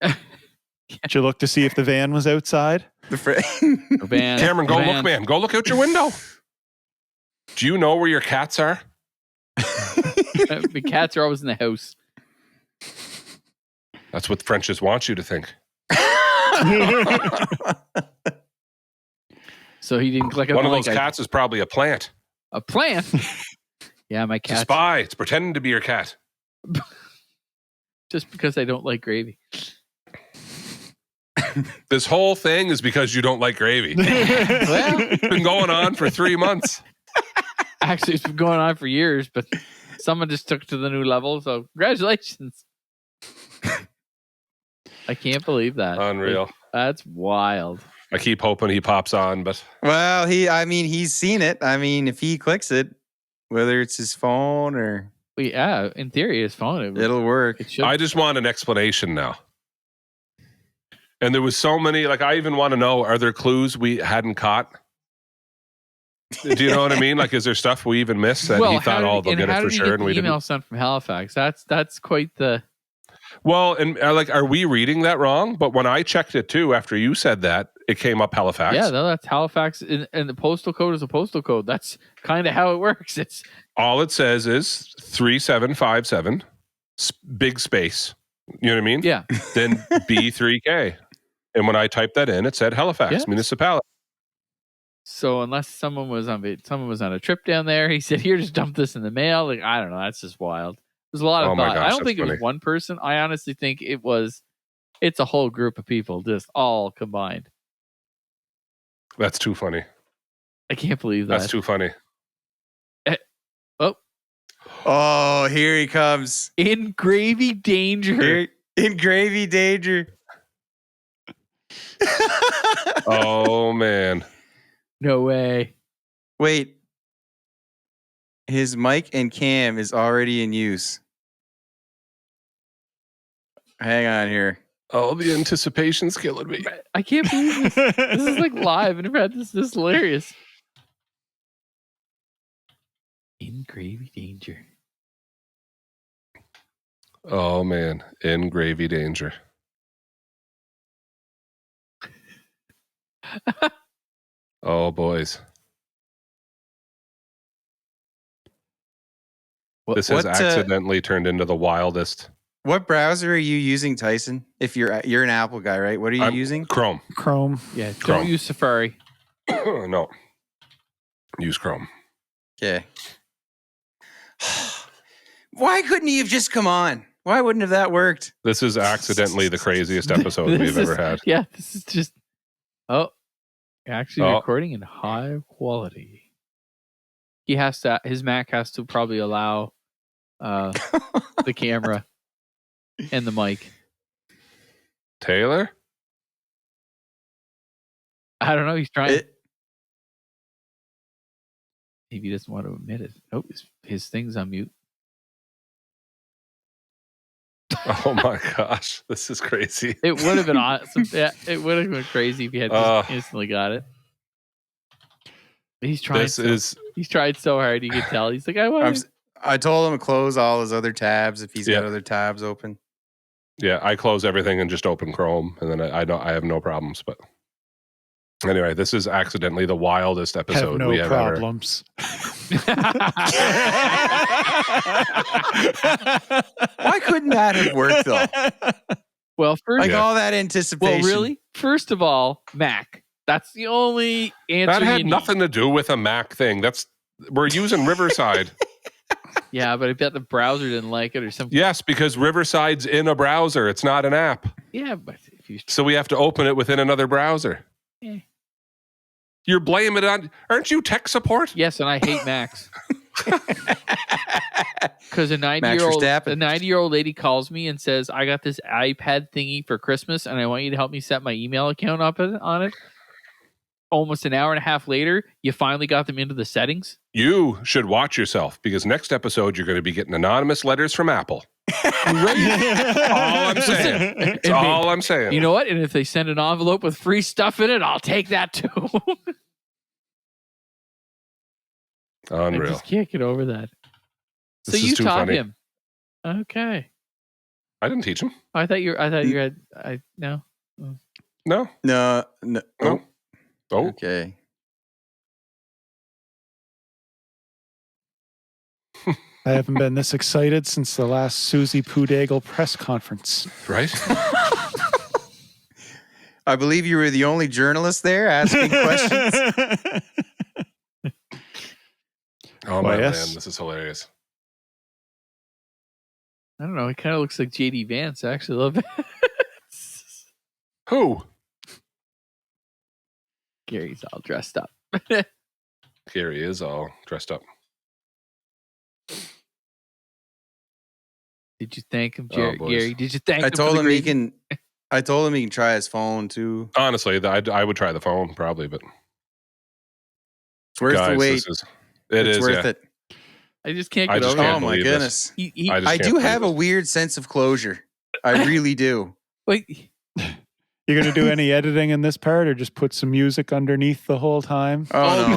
S5: Did you look to see if the van was outside?
S4: Cameron, go look, man. Go look out your window. Do you know where your cats are?
S2: The cats are always in the house.
S4: That's what the French's want you to think.
S2: So he didn't click on
S4: one
S2: the
S4: of
S2: link.
S4: those cats is probably a plant.
S2: A plant? Yeah, my cat.
S4: It's a spy. It's pretending to be your cat.
S2: Just because I don't like gravy.
S4: This whole thing is because you don't like gravy.
S2: Well,
S4: It's been going on for 3 months.
S2: actually, it's been going on for years, but someone just took it to the new level. So congratulations. I can't believe that.
S4: Unreal.
S2: That's wild.
S4: I keep hoping he pops on, but...
S3: Well, he's seen it. I mean, if he clicks it, whether it's his phone or...
S2: Well, yeah, in theory, his phone.
S3: It'll work.
S2: It should.
S4: I just want an explanation now. And there was so many, like, I even want to know, are there clues we hadn't caught? Do you know what I mean? Like, is there stuff we even missed that he thought, oh, they'll get it for sure, and we didn't?
S2: Email sent from Halifax. That's quite the...
S4: Well, and like, are we reading that wrong? But when I checked it too, after you said that, it came up Halifax.
S2: Yeah, no, that's Halifax, and the postal code is a postal code. That's kind of how it works. It's
S4: all it says is 3757, big space. You know what I mean?
S2: Yeah.
S4: Then B3K. And when I typed that in, it said Halifax
S2: Yes.
S4: municipality.
S2: So unless someone was on a trip down there, he said, "Here, just dump this in the mail." Like, I don't know. That's just wild. There's a lot of
S4: Oh my
S2: thought.
S4: gosh,
S2: I don't
S4: that's
S2: think it
S4: funny.
S2: was one person. I honestly think it's a whole group of people just all combined.
S4: That's too funny.
S2: I can't believe that.
S4: That's too funny.
S3: Oh, here he comes.
S2: In gravy danger.
S3: In gravy danger.
S4: Oh, man.
S2: No way.
S3: Wait. His mic and cam is already in use. Hang on here.
S4: Oh, the anticipation's killing me.
S2: I can't believe this. This is like live. I never had this. This is hilarious. In gravy danger.
S4: Oh, man. In gravy danger. Oh, boys. This has accidentally turned into the wildest.
S3: What browser are you using, Tyson? If you're an Apple guy, right? What are you using?
S4: Chrome.
S2: Yeah,
S4: Chrome.
S2: don't use Safari.
S4: No. Use Chrome.
S3: Okay. Why couldn't he have just come on? Why wouldn't have that worked?
S4: This is accidentally the craziest episode we've ever had.
S2: Yeah, this is just... Oh, actually recording in high quality. His Mac has to probably allow the camera and the mic.
S4: Taylor?
S2: I don't know. He's trying. Maybe he doesn't want to admit it. Oh, his thing's on mute.
S4: Oh my gosh, this is crazy.
S2: It would have been awesome. Yeah, it would have been crazy if he had just instantly got it. He's trying. He's tried so hard. You can tell. He's like,
S3: I told him to close all his other tabs if he's got other tabs open.
S4: Yeah, I close everything and just open Chrome, and then I have no problems. But anyway, this is accidentally the wildest episode we have
S5: problems.
S3: Why couldn't that have worked though?
S2: Well, first,
S3: all that anticipation.
S2: Well, really? First of all, Mac. That's the only answer.
S4: That had nothing to do with a Mac thing. We're using Riverside.
S2: Yeah, but I bet the browser didn't like it or something.
S4: Yes, because Riverside's in a browser. It's not an app.
S2: Yeah, but
S4: so we have to open it within another browser.
S2: Yeah.
S4: You're blaming it on... Aren't you tech support?
S2: Yes, and I hate Macs. Because a 90-year-old lady calls me and says, I got this iPad thingy for Christmas and I want you to help me set my email account up on it. Almost an hour and a half later, you finally got them into the settings.
S4: You should watch yourself because next episode you're going to be getting anonymous letters from Apple. All I'm saying. That's all I'm saying.
S2: You know what? And if they send an envelope with free stuff in it, I'll take that too.
S4: Unreal.
S2: I just can't get over that.
S4: This
S2: so you taught
S4: funny.
S2: him. Okay.
S4: I didn't teach him.
S2: I thought you had no.
S4: No.
S3: No.
S4: Oh.
S3: Okay.
S5: I haven't been this excited since the last Susie Pudagel press conference.
S4: Right?
S3: I believe you were the only journalist there asking questions.
S4: Oh, my man. This is hilarious.
S2: I don't know. It kind of looks like JD Vance. I actually love it.
S4: Who?
S2: Gary's all dressed up.
S4: Gary is all dressed up.
S2: Did you thank him, Gary? Did you thank him?
S3: I told him he can try his phone too.
S4: Honestly, I would try the phone probably, but
S3: it's worth the wait.
S4: It's
S3: worth it.
S2: I just can't get over it.
S3: Oh my goodness! I do have a weird sense of closure. I really do.
S2: Wait.
S5: You're going to do any editing in this part or just put some music underneath the whole time?
S3: Oh, no.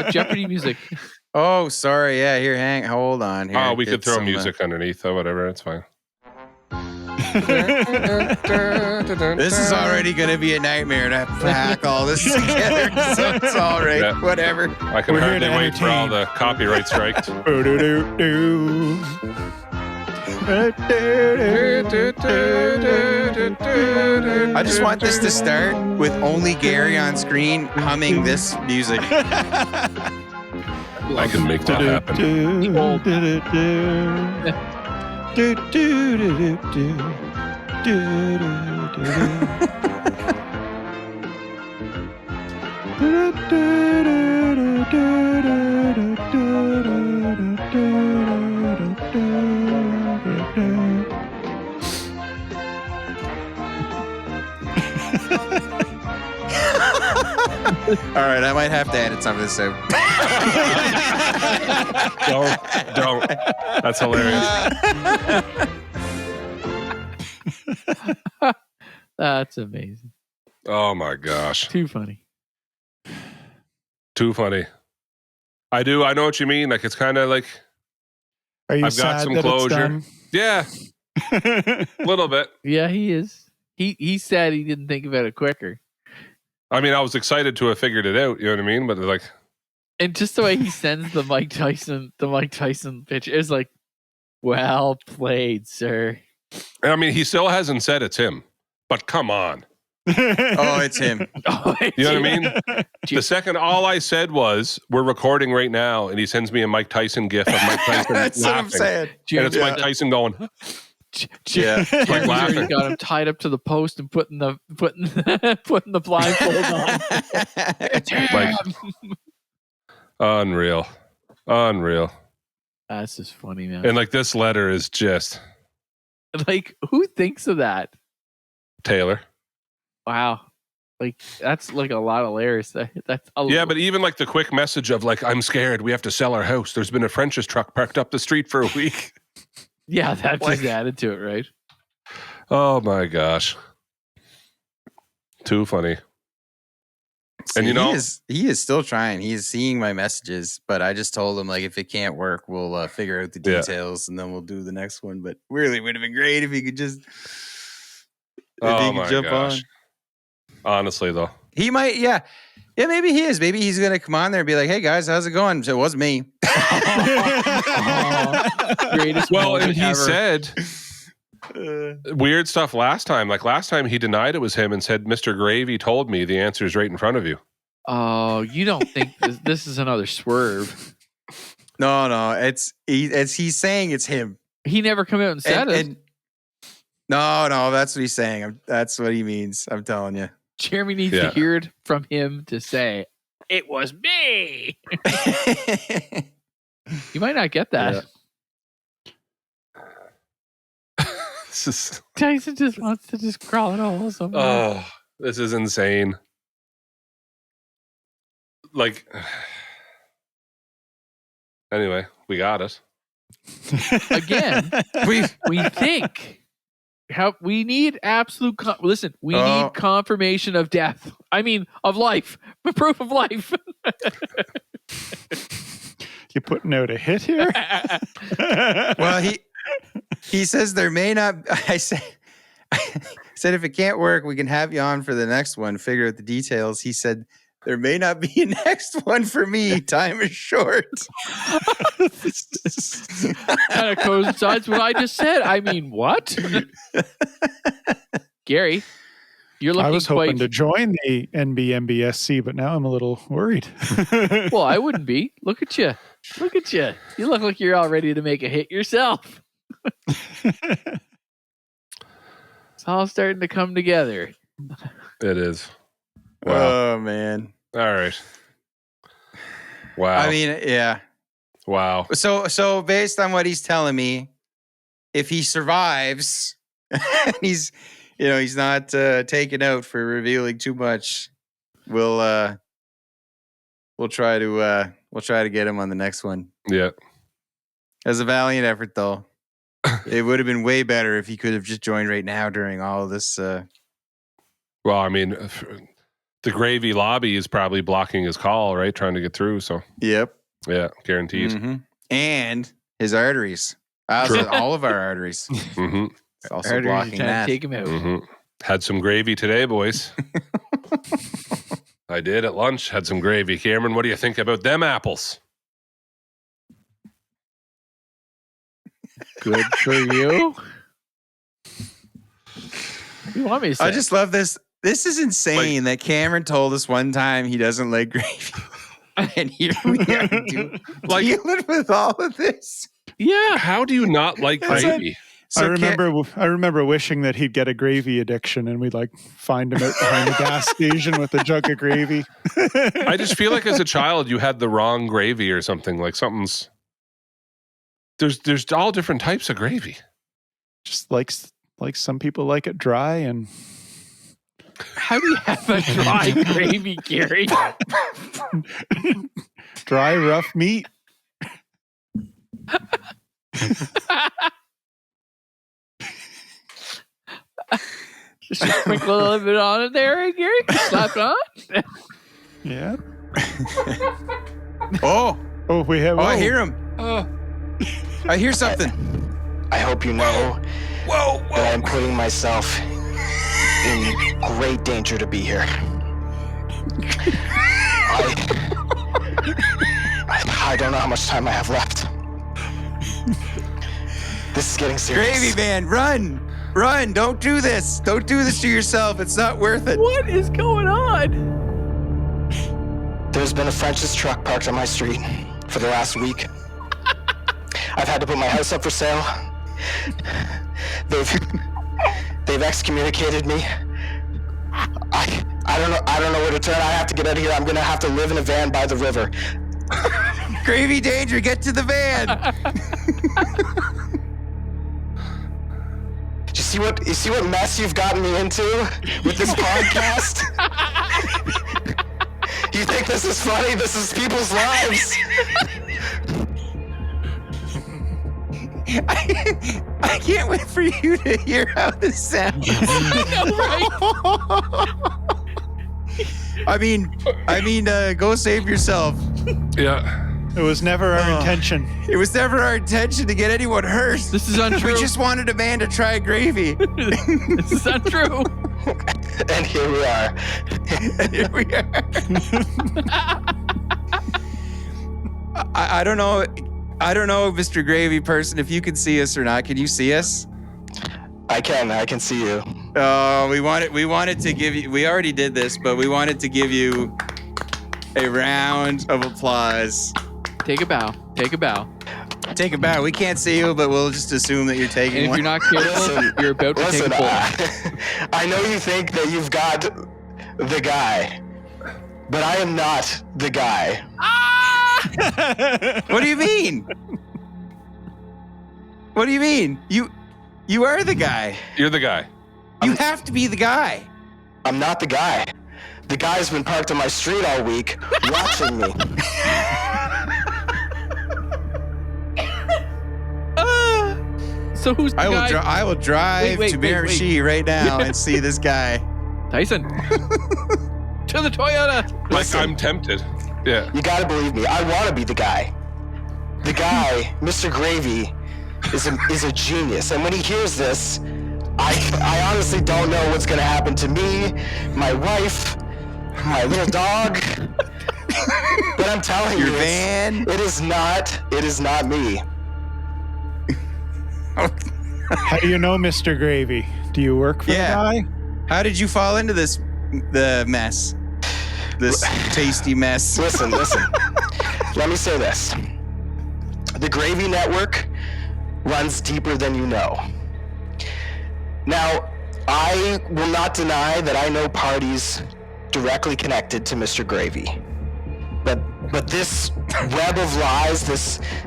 S2: The Jeopardy music.
S3: Oh, sorry. Yeah, here, hold on. Here,
S4: we could throw music underneath or whatever. It's fine.
S3: This is already going to be a nightmare to hack all this together. So it's all right.
S4: Yeah.
S3: Whatever.
S4: I can
S5: We're here
S4: hardly
S5: to
S4: wait for all
S5: entertain.
S4: the copyright strikes.
S3: I just want this to start with only Gary on screen humming this music.
S4: I can make that happen.
S3: All right, I might have to edit some of this out.
S4: Don't. That's hilarious.
S2: That's amazing.
S4: Oh my gosh.
S2: Too funny.
S4: Too funny. I know what you mean. Like, it's kind of like,
S5: Are you
S4: I've got
S5: sad
S4: some
S5: that
S4: closure. Yeah,
S5: it's
S4: a little bit.
S2: Yeah, he is. He said he didn't think about it quicker.
S4: I mean, I was excited to have figured it out. You know what I mean? But like,
S2: And just the way he sends the Mike Tyson pitch is like, well played, sir.
S4: I mean, he still hasn't said it's him. But come on.
S3: Oh, it's him.
S4: You know what I mean? The second all I said was, we're recording right now, and he sends me a Mike Tyson gif of Mike Tyson
S3: That's
S4: laughing.
S3: what I'm saying.
S4: And it's Mike Tyson going,
S3: Yeah.
S2: Jeremy's
S4: laughing.
S2: already got him tied up to the post and putting the blindfold on. It's him.
S4: Like, unreal.
S2: That's just funny, man.
S4: And like, this letter is just
S2: Like, who thinks of that?
S4: Taylor.
S2: Wow. Like, that's like a lot of layers. That's a
S4: Yeah, but even like the quick message of like, I'm scared, we have to sell our house. There's been a French's truck parked up the street for a week.
S2: yeah, that
S3: Like-
S2: just added to it, right?
S4: Oh my gosh. Too funny.
S3: See,
S4: And you know-
S3: he is still trying. He is seeing my messages, but I just told him like if it can't work, we'll figure out the
S4: Yeah.
S3: details and then we'll do the next one. But really, would have been great if he could just
S4: Oh my gosh. Honestly though.
S3: He might, yeah, maybe he is. Maybe he's gonna come on there and be like, "Hey guys, how's it going?" So it wasn't me.
S2: Greatest
S4: Well,
S2: moment
S4: and he
S2: ever.
S4: said weird stuff last time. Like last time he denied it was him and said, Mr. Gravy told me the answer is right in front of you.
S2: Oh, you don't think this is another swerve?
S3: No, he's saying it's him.
S2: He never come out and said it.
S3: No, that's what he's saying. That's what he means. I'm telling you.
S2: Jeremy needs to hear it from him to say, it was me. You might not get that.
S4: This is,
S2: Tyson just wants to just crawl in a hole somewhere.
S4: oh, this is insane. Like, anyway, we got it.
S2: Again, we think how we need absolute listen, we need confirmation of death. I mean, of life. Proof of life.
S5: You putting out a hit here?
S3: Well, he says there may not. I said if it can't work, we can have you on for the next one. Figure out the details. He said there may not be a next one for me. Time is short.
S2: Kind of coincides with what I just said. I mean, what? Gary, you're looking
S5: I was hoping
S2: quite...
S5: to join the NBMBSC, but now I'm a little worried.
S2: Well, I wouldn't be. Look at you. Look at you. You look like you're all ready to make a hit yourself. It's all starting to come together.
S4: It is. Wow.
S3: Oh man.
S4: All right. Wow.
S3: I mean, yeah.
S4: Wow.
S3: So based on what he's telling me, if he survives, he's not taken out for revealing too much. We'll try to get him on the next one.
S4: Yeah.
S3: As a valiant effort, though, it would have been way better if he could have just joined right now during all of this.
S4: Well, I mean, the Gravy lobby is probably blocking his call, right? Trying to get through. So,
S3: Yep.
S4: yeah, guaranteed.
S3: Mm-hmm. And his arteries. All of our arteries.
S4: Mm-hmm.
S3: Also
S2: Arteries
S3: blocking
S2: trying
S3: that.
S2: to take him out.
S4: Mhm. Had some gravy today, boys. I did at lunch. Had some gravy. Cameron, what do you think about them apples?
S2: Good for you. What do you want me to say?
S3: I just love this. This is insane that Cameron told us one time he doesn't like gravy. And here we are dealing with all of this.
S2: Yeah.
S4: How do you not like gravy?
S5: I remember wishing that he'd get a gravy addiction and we'd like find him out behind the gas station with a jug of gravy.
S4: I just feel like as a child you had the wrong gravy or something. Like something's there's all different types of gravy.
S5: Just like some people like it dry, and
S2: How do you have a dry gravy, Gary?
S5: dry rough meat.
S2: Just sprinkle a little bit on it there, Gary. Slap it on.
S5: Yeah.
S3: Oh,
S5: we have.
S3: I hear him. I hear something.
S8: I hope you know that I'm putting myself in great danger to be here. I don't know how much time I have left. This is getting serious.
S3: Gravy Band, run! Run! Don't do this! Don't do this to yourself. It's not worth it.
S2: What is going on?
S8: There's been a French's truck parked on my street for the last week. I've had to put my house up for sale. They've excommunicated me. I don't know where to turn. I have to get out of here. I'm gonna have to live in a van by the river.
S3: Gravy Danger, get to the van!
S8: You see what mess you've gotten me into with this podcast? You think this is funny? This is people's lives.
S3: I can't wait for you to hear how this sounds. I mean, go save yourself.
S4: Yeah.
S5: It was never our intention.
S3: It was never our intention to get anyone hurt.
S2: This is untrue.
S3: We just wanted a man to try gravy.
S2: This is untrue.
S8: And here we are.
S3: Here we are. I don't know, Mr. Gravy Person, if you can see us or not. Can you see us?
S8: I can see you.
S3: Oh, we wanted to give you. We already did this, but we wanted to give you a round of applause.
S2: Take a bow. Take a bow.
S3: Take a bow. We can't see you, but we'll just assume that you're taking
S2: And if
S3: one.
S2: you're not careful, you're about to take a pull.
S8: I know you think that you've got the guy, but I am not the guy.
S3: What do you mean? What do you mean? You are the guy.
S4: You're the guy.
S3: You have to be the guy.
S8: I'm not the guy. The guy's been parked on my street all week, watching me.
S2: So who's the guy?
S3: I will drive to Miramichi right now and see this guy.
S2: Tyson. To the Toyota.
S8: Listen,
S4: I'm tempted. Yeah.
S8: you gotta believe me. I want to be the guy. The guy, Mr. Gravy, is a genius. And when he hears this, I honestly don't know what's gonna happen to me, my wife, my little dog. But I'm telling
S3: Your
S8: you,
S3: van.
S8: it is not me.
S5: How do you know Mr. Gravy? Do you work for the guy?
S3: How did you fall into the mess? This tasty mess.
S8: Listen. Let me say this. The Gravy Network runs deeper than you know. Now, I will not deny that I know parties directly connected to Mr. Gravy. But this web of lies,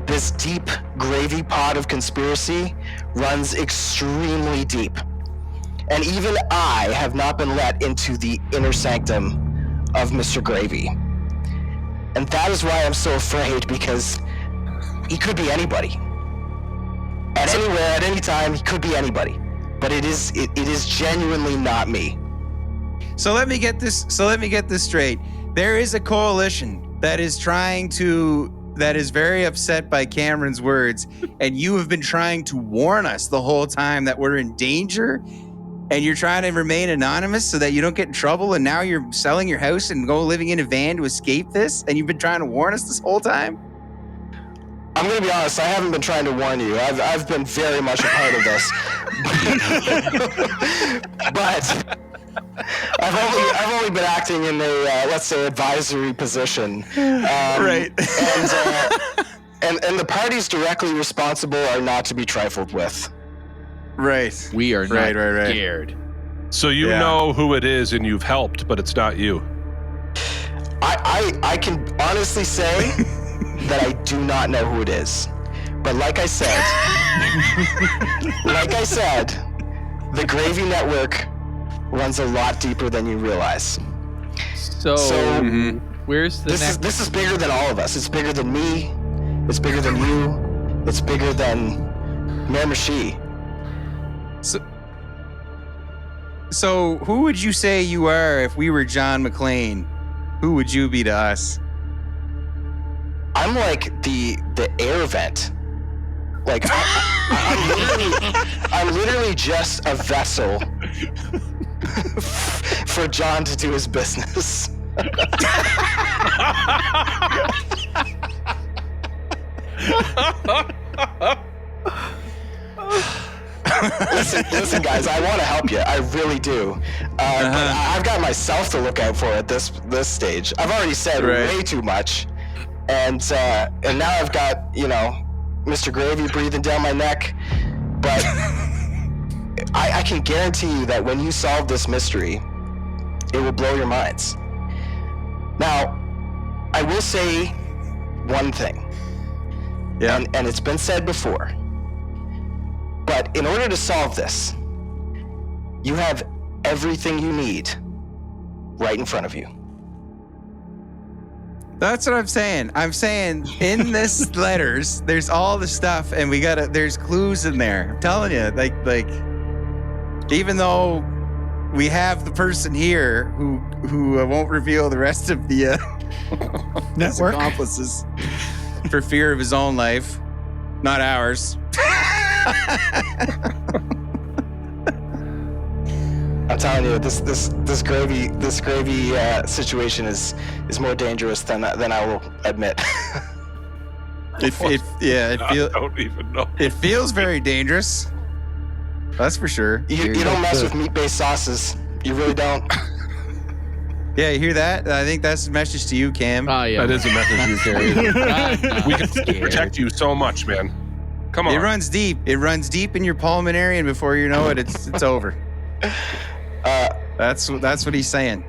S8: this deep gravy pot of conspiracy runs extremely deep. And even I have not been let into the inner sanctum of Mr. Gravy. And that is why I'm so afraid, because he could be anybody. At anywhere, at any time, he could be anybody. But it is genuinely not me.
S3: So let me get this straight. There is a coalition that is trying to that is very upset by Cameron's words, and you have been trying to warn us the whole time that we're in danger, and you're trying to remain anonymous so that you don't get in trouble, and now you're selling your house and go living in a van to escape this, and you've been trying to warn us this whole time?
S8: I'm going to be honest, I haven't been trying to warn you. I've been very much a part of this. But I've only been acting in a, let's say, advisory position.
S3: Right.
S8: And the parties directly responsible are not to be trifled with.
S3: Right.
S2: We are not
S3: Right.
S2: scared.
S4: So you know who it is and you've helped, but it's not you.
S8: I can honestly say that I do not know who it is. But like I said, the Gravy Network runs a lot deeper than you realize.
S2: So where's the next?
S8: This is bigger than all of us. It's bigger than me. It's bigger than you. It's bigger than Miramichi.
S3: So who would you say you are if we were John McClane? Who would you be to us?
S8: I'm like the air vent. Like I'm literally just a vessel for John to do his business. Listen, guys. I want to help you. I really do. But I've got myself to look out for at this stage. I've already said way too much, and now I've got Mr. Gravy breathing down my neck. But I can guarantee you that when you solve this mystery, it will blow your minds. Now, I will say one thing. Yeah. And it's been said before. But in order to solve this, you have everything you need right in front of you.
S3: That's what I'm saying. I'm saying in this letters, there's all the stuff, and there's clues in there. I'm telling you, like, even though we have the person here who won't reveal the rest of the
S5: network
S3: accomplices for fear of his own life, not ours.
S8: I'm telling you, this gravy situation is more dangerous than I will admit.
S4: I don't even know.
S3: It feels very dangerous. That's for sure.
S8: You don't mess with meat-based sauces. You really don't.
S3: Yeah, you hear that? I think that's a message to you, Cam.
S2: Oh yeah,
S4: That is a message you carry. We can protect you so much, man. Come on.
S3: It runs deep. It runs deep in your pulmonary, and before you know it, it's over. That's what he's saying.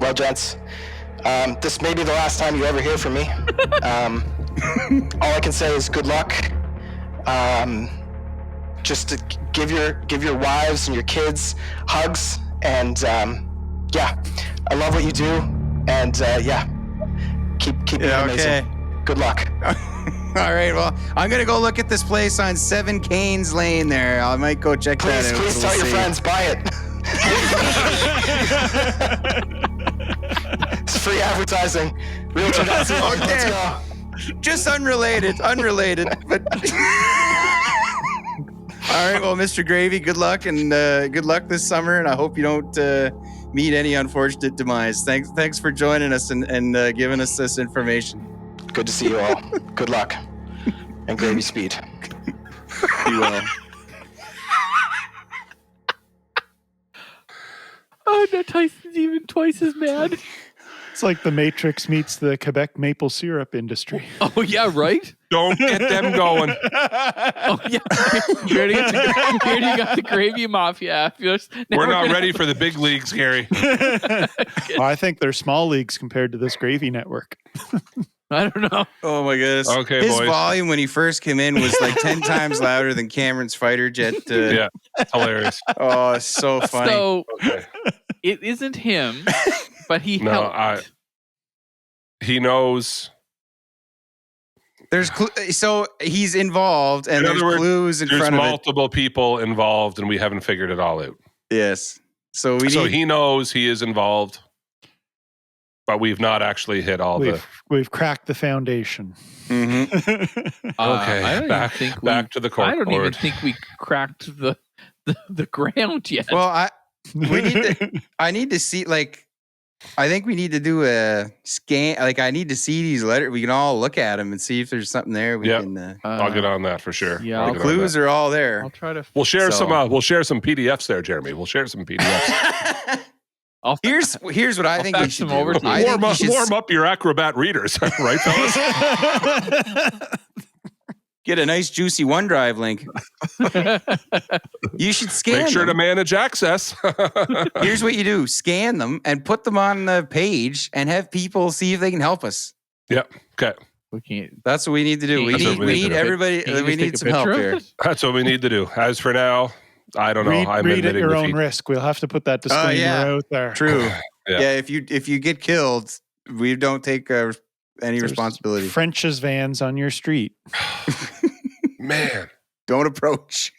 S8: Well, gents, this may be the last time you ever hear from me. All I can say is good luck. Just to give your wives and your kids hugs, and I love what you do, and keep being amazing. Good luck.
S3: All right, well, I'm gonna go look at this place on 7 Canes Lane there. I might go check that out.
S8: Please tell your friends, buy it. It's free advertising. Realtor.ca.
S3: Okay.
S8: Let's go.
S3: Just unrelated, but all right, well, Mr. Gravy, good luck, and good luck this summer, and I hope you don't meet any unfortunate demise. Thanks for joining us and giving us this information.
S8: Good to see you all. Good luck. And gravy speed.
S3: You will.
S2: Oh no, Tyson's even twice as mad.
S5: It's like the Matrix meets the Quebec maple syrup industry.
S2: Oh yeah, right?
S4: Don't get them going.
S2: Oh yeah. You already got the Gravy Mafia.
S4: We're not ready for the big leagues, Gary.
S5: Well, I think they're small leagues compared to this Gravy Network.
S2: I don't know.
S3: Oh my goodness.
S4: Okay,
S3: his
S4: boys.
S3: volume when he first came in was like 10 times louder than Cameron's fighter jet.
S4: Yeah, it's hilarious.
S3: Oh, it's so funny.
S2: So
S4: Okay.
S2: it isn't him, but he
S4: No,
S2: helped.
S4: He knows.
S3: There's so he's involved, and
S4: In
S3: there's
S4: other words,
S3: clues in
S4: There's
S3: front of it.
S4: multiple people involved, and we haven't figured it all out.
S3: Yes. So
S4: He knows he is involved. but we've not actually hit all
S5: We've cracked the foundation.
S3: Mm-hmm.
S2: I don't
S4: back
S2: even think
S4: back to the court.
S2: I don't even think we cracked the ground yet.
S3: Well, I need to see, like, I think we need to do a scan. Like, I need to see these letters. We can all look at them and see if there's something there. We can.
S4: I'll get on that for sure.
S2: Yeah,
S3: clues are all there.
S2: I'll try to.
S4: We'll share some. We'll share some PDFs there, Jeremy. We'll share some PDFs.
S3: Here's what I think we should do.
S4: Warm up your Acrobat readers, right, fellas?
S3: Get a nice juicy OneDrive link. You should scan
S4: Make sure
S3: them.
S4: to manage access.
S3: Here's what you do. Scan them and put them on the page and have people see if they can help us.
S4: Yep. Okay.
S2: We can't.
S3: That's what we need to do. We need everybody. We need some help here.
S4: That's what we need to do. As for now, I don't know. I'm
S5: read at your own
S4: defeat.
S5: risk. We'll have to put that disclaimer out there.
S3: True.
S4: Yeah.
S3: If you get killed, we don't take any responsibility.
S5: French's vans on your street.
S4: Man.
S3: Don't approach.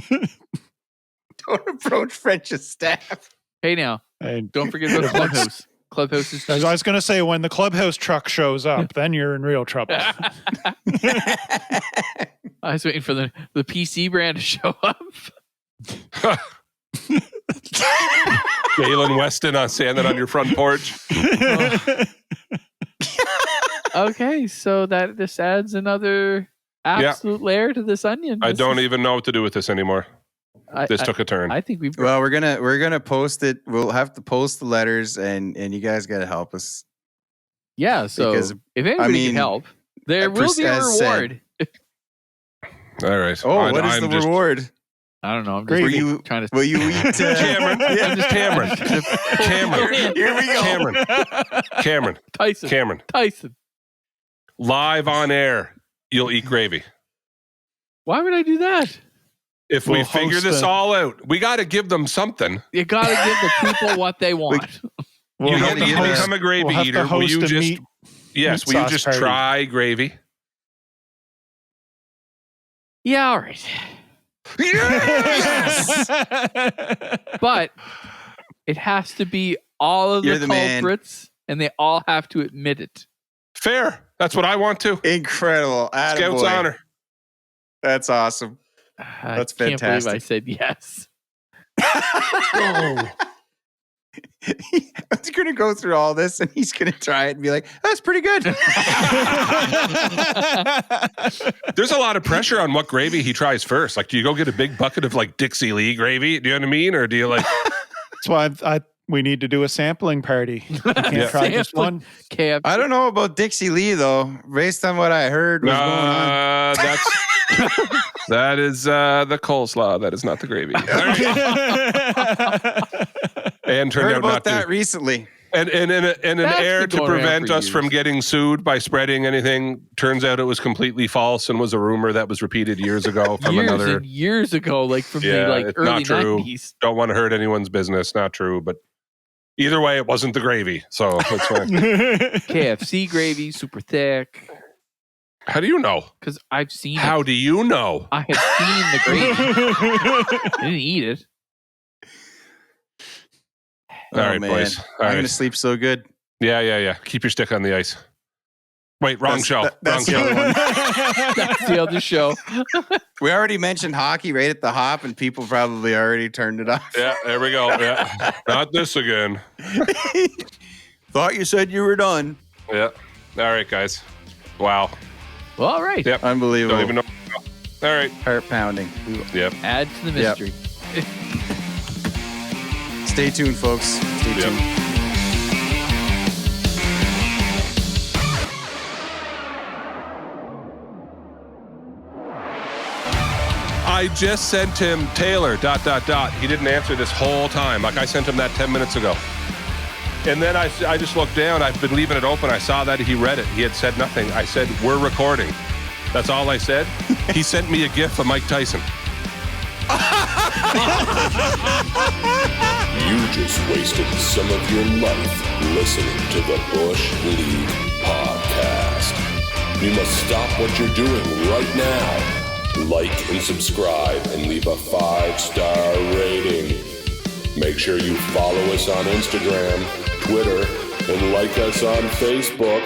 S3: Don't approach French's staff.
S2: Hey, now,
S5: And
S2: don't forget about Clubhouse. Clubhouse is.
S5: I was going to say, when the Clubhouse truck shows up, then you're in real trouble.
S2: I was waiting for the PC brand to show up.
S4: Galen Weston standing on your front porch.
S2: Okay, so that just adds another absolute layer to this onion.
S4: I don't even know what to do with this anymore. This took a turn.
S2: I think we've.
S3: Well, we're gonna post it. We'll have to post the letters, and you guys got to help us.
S2: Yeah. So
S3: Because,
S2: if anybody can help, there will be a reward.
S4: All right.
S3: Oh, what is the reward?
S2: I don't know. I'm
S5: Great.
S2: just trying to.
S3: Will you eat
S4: Cameron?
S2: I'm just
S4: Cameron. Cameron.
S3: Here we go.
S4: Cameron.
S2: Tyson.
S4: Live on air, you'll eat gravy.
S2: Why would I do that?
S4: If we figure this all out, we got to give them something.
S2: You got to give the people what they want.
S4: You don't need to become a gravy eater. Will you just? Yes. Will you just try gravy?
S2: Yeah. All right.
S3: Yes!
S2: But it has to be all of the culprits, and they all have to admit it.
S4: Fair. That's what I want to.
S3: Incredible.
S4: Scout's
S3: Attaboy.
S4: honor.
S3: That's awesome. That's
S2: fantastic. Can't believe I said yes.
S3: He's going to go through all this and he's going to try it and be like, that's pretty good.
S4: There's a lot of pressure on what gravy he tries first. Like, do you go get a big bucket of like Dixie Lee gravy? Do you know what I mean? Or do you like...
S5: That's why we need to do a sampling party. We can't try just one.
S2: KFC.
S3: I don't know about Dixie Lee though. Based on what I heard was going on.
S4: That is the coleslaw. That is not the gravy. And turned
S3: Heard
S4: out
S3: about
S4: not
S3: that
S4: to.
S3: recently.
S4: And in an air
S2: been
S4: to
S2: going around
S4: prevent
S2: for
S4: us from
S2: years.
S4: getting sued by spreading anything, turns out it was completely false and was a rumor that was repeated years ago from another.
S2: Years ago, like from the
S4: it's
S2: early
S4: not true.
S2: 90s.
S4: Don't want to hurt anyone's business. Not true. But either way, it wasn't the gravy. So it's fine.
S2: KFC gravy, super thick.
S4: How do you know?
S2: Because I've seen it.
S4: How do you know?
S2: I have seen the gravy. I didn't eat it.
S4: All right,
S3: man.
S4: boys.
S3: I'm going to sleep so good.
S4: Yeah. Keep your stick on the ice. Wait, wrong show.
S3: That's the
S4: Wrong
S3: other one.
S2: That's the other show.
S3: We already mentioned hockey right at the hop, and people probably already turned it off.
S4: Yeah, there we go. Yeah. Not this again.
S3: Thought you said you were done.
S4: Yeah. All right, guys. Wow.
S2: Well, all right.
S4: Yep.
S3: Unbelievable.
S4: Don't even know. All right.
S3: Heart pounding.
S4: Yep.
S2: Add to the mystery.
S3: Stay tuned, folks. Stay tuned.
S4: I just sent him Taylor, ... He didn't answer this whole time. Like I sent him that 10 minutes ago. And then I just looked down. I've been leaving it open. I saw that he read it. He had said nothing. I said, we're recording. That's all I said. He sent me a GIF of Mike Tyson.
S1: You just wasted some of your life listening to the Bush League podcast. You must stop what you're doing right now. Like and subscribe and leave a 5-star rating. Make sure you follow us on Instagram, Twitter, and like us on Facebook.